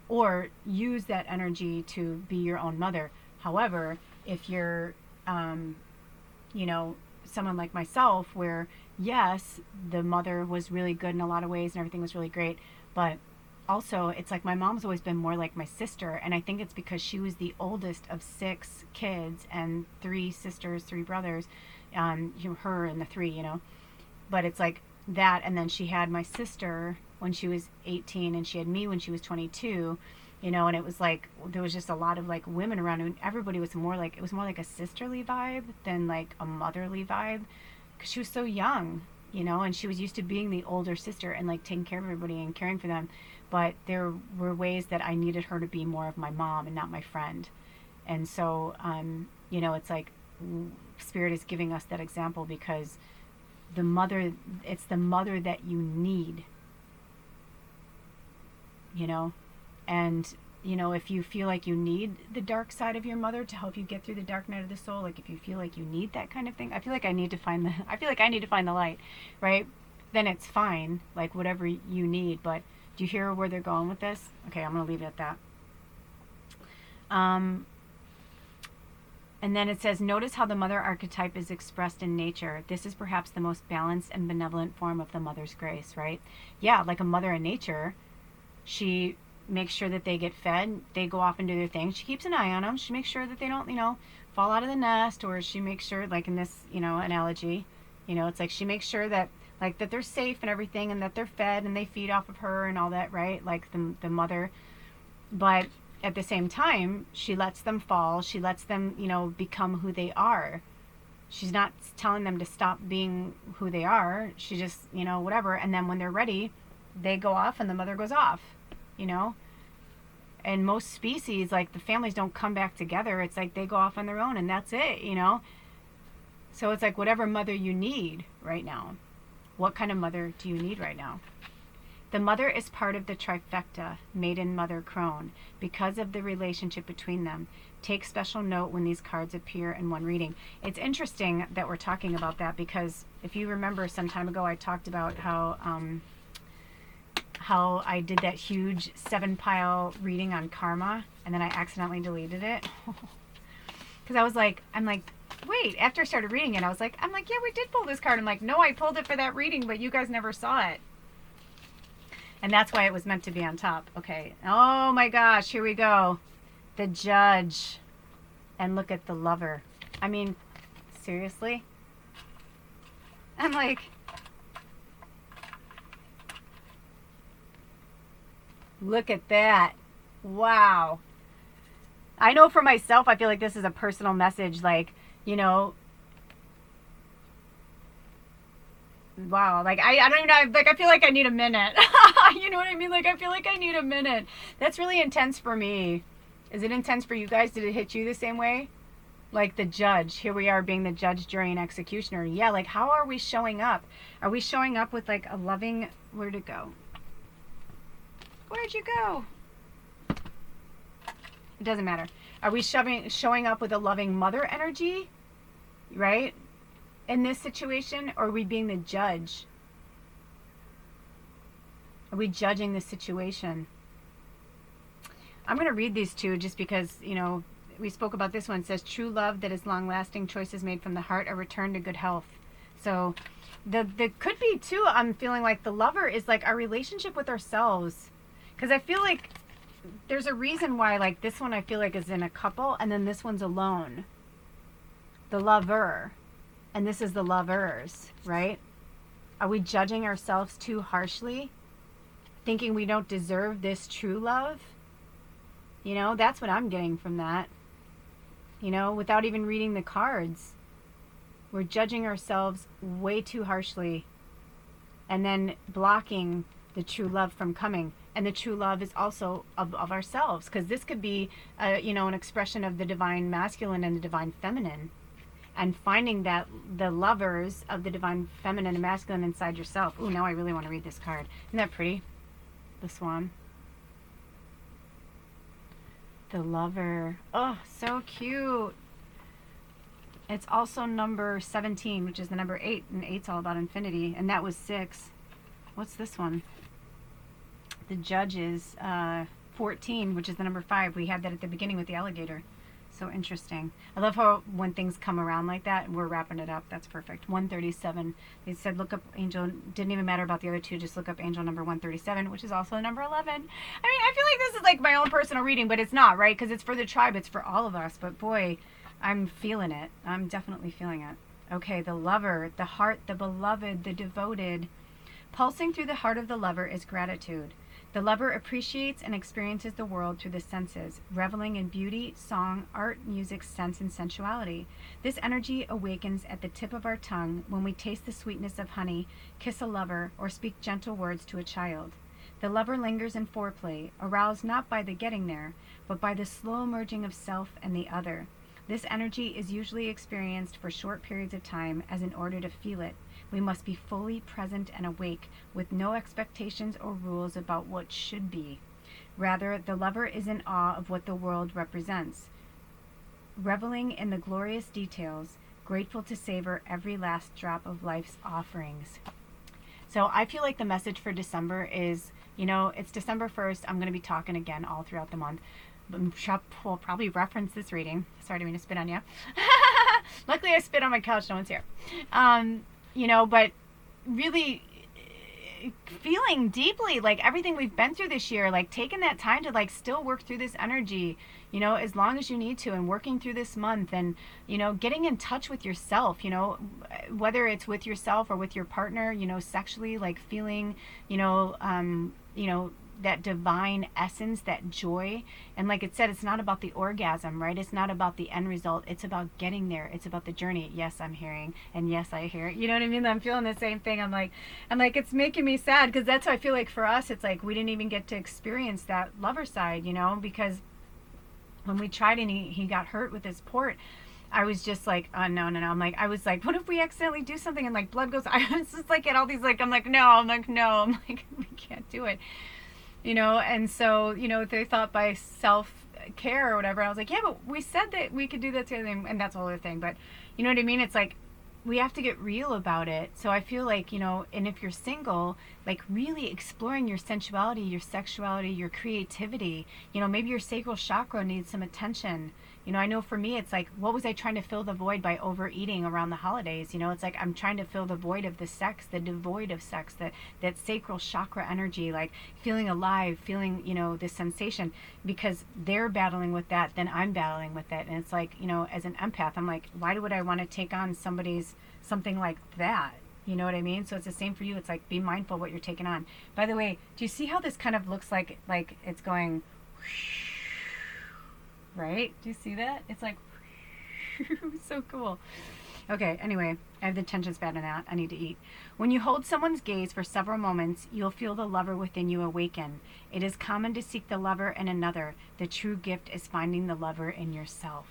S1: Or use that energy to be your own mother. However, if you're, you know, someone like myself where, yes, the mother was really good in a lot of ways and everything was really great, but also it's like my mom's always been more like my sister, and I think it's because she was the oldest of 6 kids and 3 sisters, 3 brothers, her and the 3, you know, but it's like that. And then she had my sister when she was 18 and she had me when she was 22, you know, and it was like there was just a lot of like women around and everybody was more like, it was more like a sisterly vibe than like a motherly vibe, because she was so young, you know, and she was used to being the older sister and like taking care of everybody and caring for them. But there were ways that I needed her to be more of my mom and not my friend. And so, you know, it's like Spirit is giving us that example, because the mother, it's the mother that you need, you know. And, you know, if you feel like you need the dark side of your mother to help you get through the dark night of the soul, like if you feel like you need that kind of thing, I feel like I need to find the light, right? Then it's fine, like whatever you need. But do you hear where they're going with this? Okay, I'm going to leave it at that. And then it says, notice how the mother archetype is expressed in nature. This is perhaps the most balanced and benevolent form of the mother's grace, right? Yeah, like a mother in nature, she makes sure that they get fed, they go off and do their thing. She keeps an eye on them. She makes sure that they don't, you know, fall out of the nest, or she makes sure, like in this, you know, analogy, you know, it's like she makes sure that Like that they're safe and everything, and that they're fed and they feed off of her and all that, right? Like the mother. But at the same time, she lets them fall. She lets them, become who they are. She's not telling them to stop being who they are. She just, whatever. And then when they're ready, they go off and the mother goes off, And most species, like the families don't come back together. It's like they go off on their own and that's it, So it's like whatever mother you need right now. What kind of mother do you need right now? The mother is part of the trifecta, maiden, mother, crone, because of the relationship between them. Take special note when these cards appear in one reading. It's interesting that we're talking about that because if you remember some time ago, I talked about how I did that huge 7-pile reading on karma and then I accidentally deleted it. Because I'm like, wait, after I started reading it, I was like, yeah, we did pull this card. I'm like, no, I pulled it for that reading, but you guys never saw it. And that's why it was meant to be on top. Okay. Oh my gosh, here we go. The Judge. And look at the Lover. I mean, seriously? I'm like, look at that. Wow. I know for myself, I feel like this is a personal message, like, wow, like I don't even know, like I feel like I need a minute. You know what I mean? Like I feel like I need a minute. That's really intense for me. Is it intense for you guys? Did it hit you the same way? Like the Judge. Here we are being the judge, jury, and executioner. Yeah, like how are we showing up? Are we showing up with like a loving... Where'd it go? Where'd you go? It doesn't matter. Are we showing up with a loving mother energy? Right? In this situation, or are we being the judge? Are we judging the situation? I'm going to read these two just because, we spoke about this one. It says, true love that is long-lasting, choices made from the heart, a return to good health. So the could be, too, I'm feeling like the Lover is like our relationship with ourselves. Because I feel like there's a reason why, like, this one I feel like is in a couple, and then this one's alone. The Lover. And this is the Lovers, right? Are we judging ourselves too harshly? Thinking we don't deserve this true love? That's what I'm getting from that. Without even reading the cards. We're judging ourselves way too harshly. And then blocking the true love from coming. And the true love is also of ourselves. Because this could be, an expression of the divine masculine and the divine feminine. And finding that the lovers of the divine feminine and masculine inside yourself. Ooh, now I really want to read this card. Isn't that pretty? The Swan. The Lover. Oh, so cute. It's also number 17, which is the number 8. And 8's all about infinity. And that was 6. What's this one? The Judge is 14, which is the number 5. We had that at the beginning with the Alligator. So interesting. I love how when things come around like that, we're wrapping it up. That's perfect. 137. They said look up angel. Didn't even matter about the other two. Just look up angel number 137, which is also number 11. I mean, I feel like this is like my own personal reading, but it's not, right? Because it's for the tribe. It's for all of us. But boy, I'm feeling it. I'm definitely feeling it. Okay, the Lover, the heart, the beloved, the devoted. Pulsing through the heart of the Lover is gratitude. The Lover appreciates and experiences the world through the senses, reveling in beauty, song, art, music, sense, and sensuality. This energy awakens at the tip of our tongue when we taste the sweetness of honey, kiss a lover, or speak gentle words to a child. The Lover lingers in foreplay, aroused not by the getting there, but by the slow merging of self and the other. This energy is usually experienced for short periods of time, as in order to feel it, we must be fully present and awake, with no expectations or rules about what should be. Rather, the Lover is in awe of what the world represents, reveling in the glorious details, grateful to savor every last drop of life's offerings. So I feel like the message for December is, it's December 1st. I'm going to be talking again all throughout the month. We'll probably reference this reading. Sorry, I didn't mean to spit on you. Luckily, I spit on my couch. No one's here. But really, feeling deeply like everything we've been through this year, like taking that time to like still work through this energy, you know, as long as you need to, and working through this month, and, you know, getting in touch with yourself, you know, whether it's with yourself or with your partner, you know, sexually, like feeling, you know, that divine essence, that joy. And like it said, it's not about the orgasm, right? It's not about the end result. It's about getting there. It's about the journey. Yes, I'm hearing, and yes, I hear it. You know what I mean? I'm feeling the same thing. I'm like, it's making me sad, because that's how I feel like for us, it's like we didn't even get to experience that lover side, you know, because when we tried and he got hurt with his port, I was just like, no. I'm like, I was like, what if we accidentally do something and like blood goes? I was just like at all these, like, I'm like, no. I'm like, we can't do it. You know, and so, you know, they thought by self-care or whatever, I was like, yeah, but we said that we could do that together, and that's a whole other thing. But you know what I mean? It's like, we have to get real about it. So I feel like, you know, and if you're single, like really exploring your sensuality, your sexuality, your creativity, you know, maybe your sacral chakra needs some attention. You know, I know for me, it's like, what was I trying to fill the void by overeating around the holidays? You know, it's like I'm trying to fill the void of the sex, the devoid of sex, that sacral chakra energy, like feeling alive, feeling, you know, this sensation, because they're battling with that, then I'm battling with it. And it's like, you know, as an empath, I'm like, why would I want to take on something like that? You know what I mean? So it's the same for you. It's like, be mindful what you're taking on. By the way, do you see how this kind of looks like it's going whoosh, right? Do you see that? It's like so cool. Okay, anyway, I have the attention span on that. I need to eat. When you hold someone's gaze for several moments, you'll feel the lover within you awaken. It is common to seek the lover in another. The true gift is finding the lover in yourself.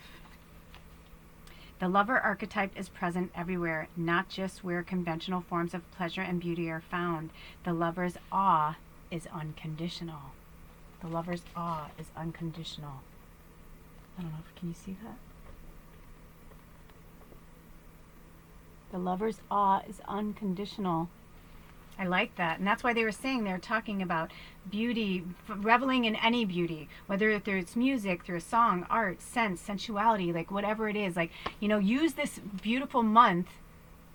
S1: The lover archetype is present everywhere, not just where conventional forms of pleasure and beauty are found. The lover's awe is unconditional. The lover's awe is unconditional. I don't know can you see that? The lover's awe is unconditional. I like that. And that's why they were saying, they're talking about beauty, reveling in any beauty, whether it's music, through a song, art, sense, sensuality, like whatever it is. Like, you know, use this beautiful month.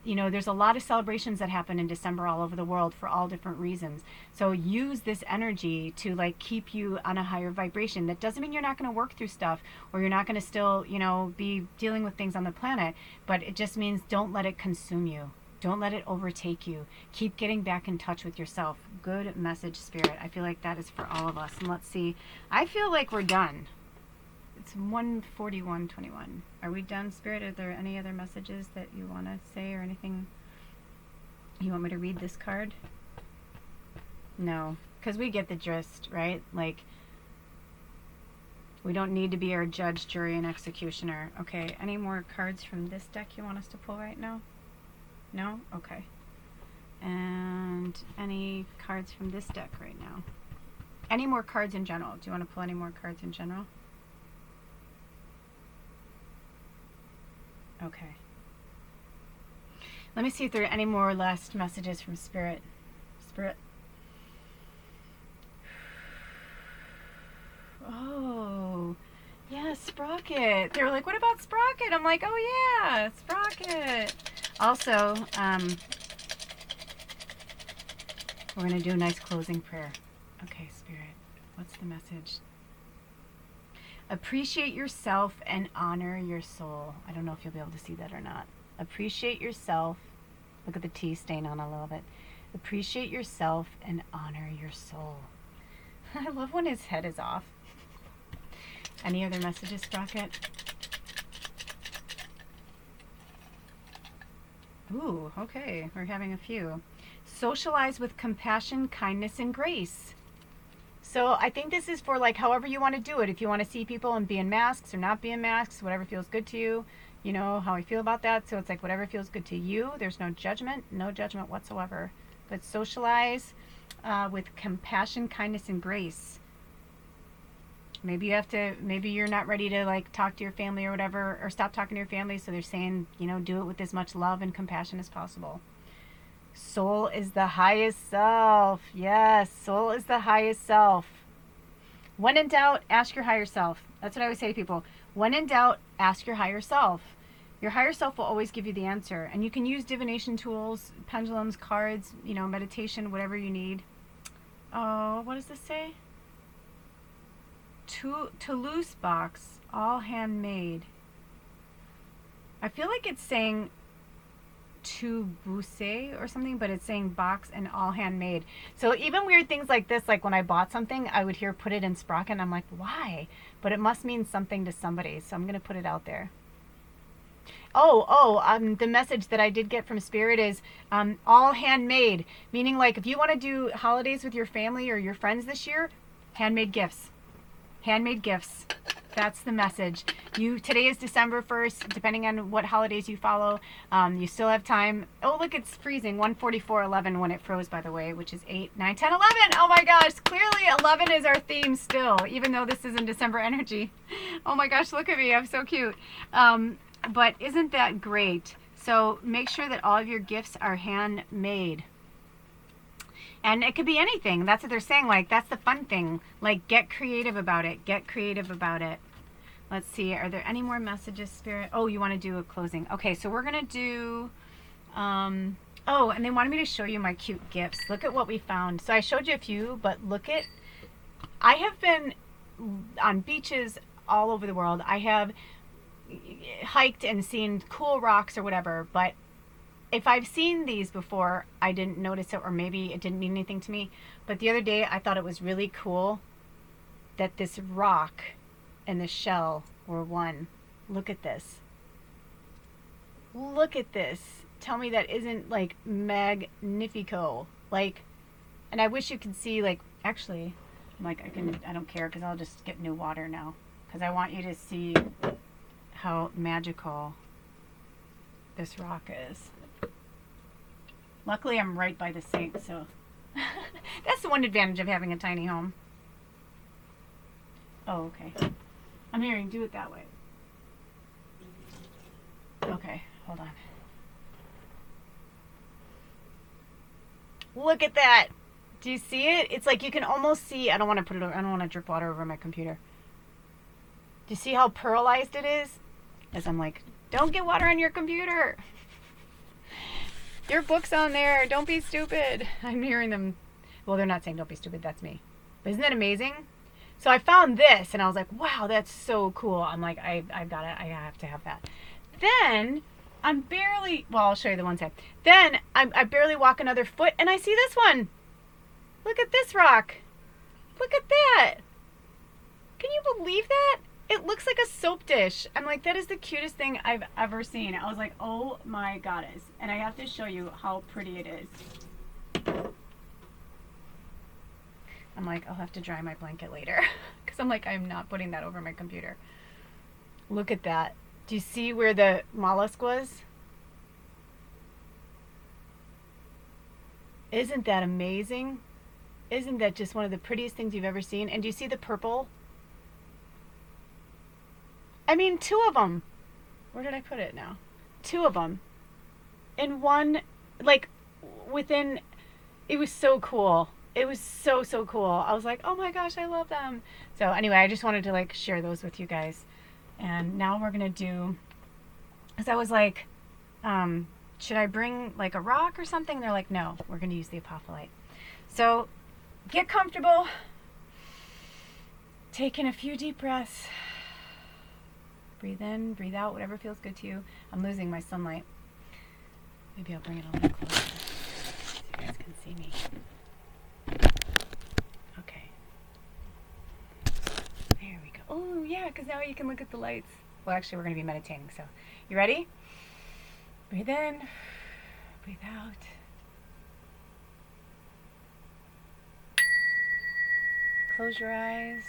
S1: You know, there's a lot of celebrations that happen in December all over the world for all different reasons. So use this energy to like keep you on a higher vibration. That doesn't mean you're not going to work through stuff, or you're not going to still, you know, be dealing with things on the planet, but it just means don't let it consume you. Don't let it overtake you. Keep getting back in touch with yourself. Good message, Spirit. I feel like that is for all of us. And let's see. I feel like we're done. It's 1:41:21. Are we done, Spirit? Are there any other messages that you want to say, or anything you want me to read this card? No, because we get the gist, right? Like, we don't need to be our judge, jury, and executioner. Okay, any more cards from this deck you want us to pull right now? No? Okay. And any cards from this deck right now? Any more cards in general? Do you want to pull any more cards in general? Okay. Let me see if there are any more last messages from Spirit. Spirit. Oh, yeah, Sprocket. They were like, what about Sprocket? I'm like, oh yeah, Sprocket. Also, we're going to do a nice closing prayer. Okay, Spirit, what's the message? Appreciate yourself and honor your soul. I don't know if you'll be able to see that or not. Appreciate yourself. Look at the T stain on a little bit. Appreciate yourself and honor your soul. I love when his head is off. Any other messages, Sprocket? Ooh, okay. We're having a few. Socialize with compassion, kindness, and grace. So I think this is for like however you want to do it. If you want to see people and be in masks or not be in masks, whatever feels good to you. You know how I feel about that. So it's like whatever feels good to you. There's no judgment whatsoever. But socialize with compassion, kindness, and grace. Maybe you're not ready to like talk to your family or whatever, or stop talking to your family. So they're saying, you know, do it with as much love and compassion as possible. Soul is the highest self. Yes, soul is the highest self. When in doubt, ask your higher self. That's what I always say to people. When in doubt, ask your higher self. Your higher self will always give you the answer. And you can use divination tools, pendulums, cards, you know, meditation, whatever you need. Oh, what does this say? Toulouse box, all handmade. I feel like it's saying to Bousse or something, but it's saying box and all handmade. So even weird things like this, like when I bought something, I would hear put it in Sprocket, and I'm like, why? But it must mean something to somebody, so I'm going to put it out there. The message that I did get from Spirit is all handmade, meaning like if you want to do holidays with your family or your friends this year, handmade gifts. Handmade gifts. That's the message. Today is December 1st, depending on what holidays you follow. You still have time. Oh, look, it's freezing. 1:44:11 when it froze, by the way, which is 8, 9, 10, 11. Oh my gosh, clearly 11 is our theme still, even though this is in December energy. Oh my gosh, look at me. I'm so cute. But isn't that great? So make sure that all of your gifts are handmade. And it could be anything. That's what they're saying. Like, that's the fun thing. Like, get creative about it. Get creative about it. Let's see. Are there any more messages, Spirit? Oh, you want to do a closing. Okay, so we're going to do... oh, and they wanted me to show you my cute gifts. Look at what we found. So I showed you a few, but look at... I have been on beaches all over the world. I have hiked and seen cool rocks or whatever, but if I've seen these before, I didn't notice it, or maybe it didn't mean anything to me. But the other day, I thought it was really cool that this rock and the shell were one. Look at this. Look at this. Tell me that isn't, like, magnifico. Like, and I wish you could see, like, actually, I'm like, I don't care, because I'll just get new water now. Because I want you to see how magical this rock is. Luckily, I'm right by the sink, so that's the one advantage of having a tiny home. Oh, okay. I'm hearing do it that way. Okay, hold on. Look at that. Do you see it? It's like you can almost see. I don't want to put it over, I don't want to drip water over my computer. Do you see how pearlized it is? As I'm like, don't get water on your computer. Your book's on there. Don't be stupid. I'm hearing them. Well, they're not saying don't be stupid. That's me. But isn't that amazing? So I found this, and I was like, wow, that's so cool. I'm like, I've got it. I have to have that. Then I'm barely, well, I'll show you the one side. Then I barely walk another foot, and I see this one. Look at this rock. Look at that. Can you believe that? It looks like a soap dish. I'm like, that is the cutest thing I've ever seen. I was like, oh my goddess. And I have to show you how pretty it is. I'm like, I'll have to dry my blanket later. Because I'm like, I'm not putting that over my computer. Look at that. Do you see where the mollusk was? Isn't that amazing? Isn't that just one of the prettiest things you've ever seen? And do you see the purple? I mean, 2 of them. Where did I put it now? 2 of them. In one, like, within, it was so cool. It was so, so cool. I was like, oh my gosh, I love them. So anyway, I just wanted to, like, share those with you guys. And now we're going to do, because I was like, should I bring, like, a rock or something? They're like, no, we're going to use the apophyllite. So get comfortable. Take in a few deep breaths. Breathe in, breathe out, whatever feels good to you. I'm losing my sunlight. Maybe I'll bring it a little closer so you guys can see me. Okay. There we go. Oh, yeah, because now you can look at the lights. Well, actually, we're going to be meditating, so. You ready? Breathe in, breathe out. Close your eyes.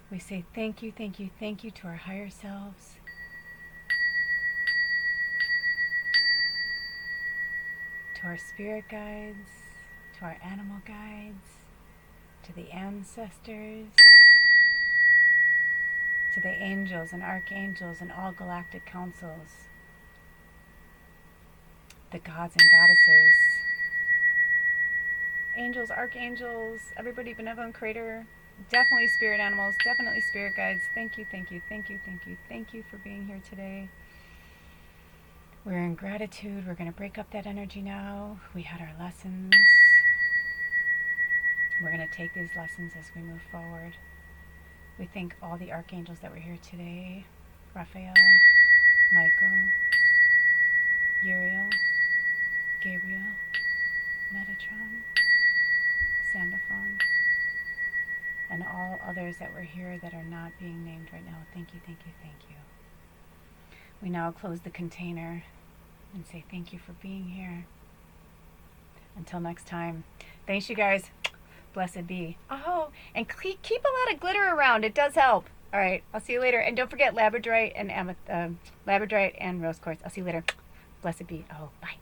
S1: We say thank you, thank you, thank you to our higher selves. To our spirit guides, to our animal guides, to the ancestors, to the angels and archangels and all galactic councils, the gods and goddesses, angels, archangels, everybody, benevolent creator, definitely spirit animals, definitely spirit guides. Thank you, thank you, thank you, thank you, thank you for being here today. We're in gratitude. We're going to break up that energy now. We had our lessons. We're going to take these lessons as we move forward. We thank all the archangels that were here today. Raphael, Michael, Uriel, Gabriel, Metatron, Sandalphon, and all others that were here that are not being named right now. Thank you, thank you, thank you. We now close the container and say thank you for being here. Until next time. Thanks, you guys. Blessed be. Oh, and keep a lot of glitter around. It does help. All right, I'll see you later. And don't forget Labradorite and Labradorite and rose quartz. I'll see you later. Blessed be. Oh, bye.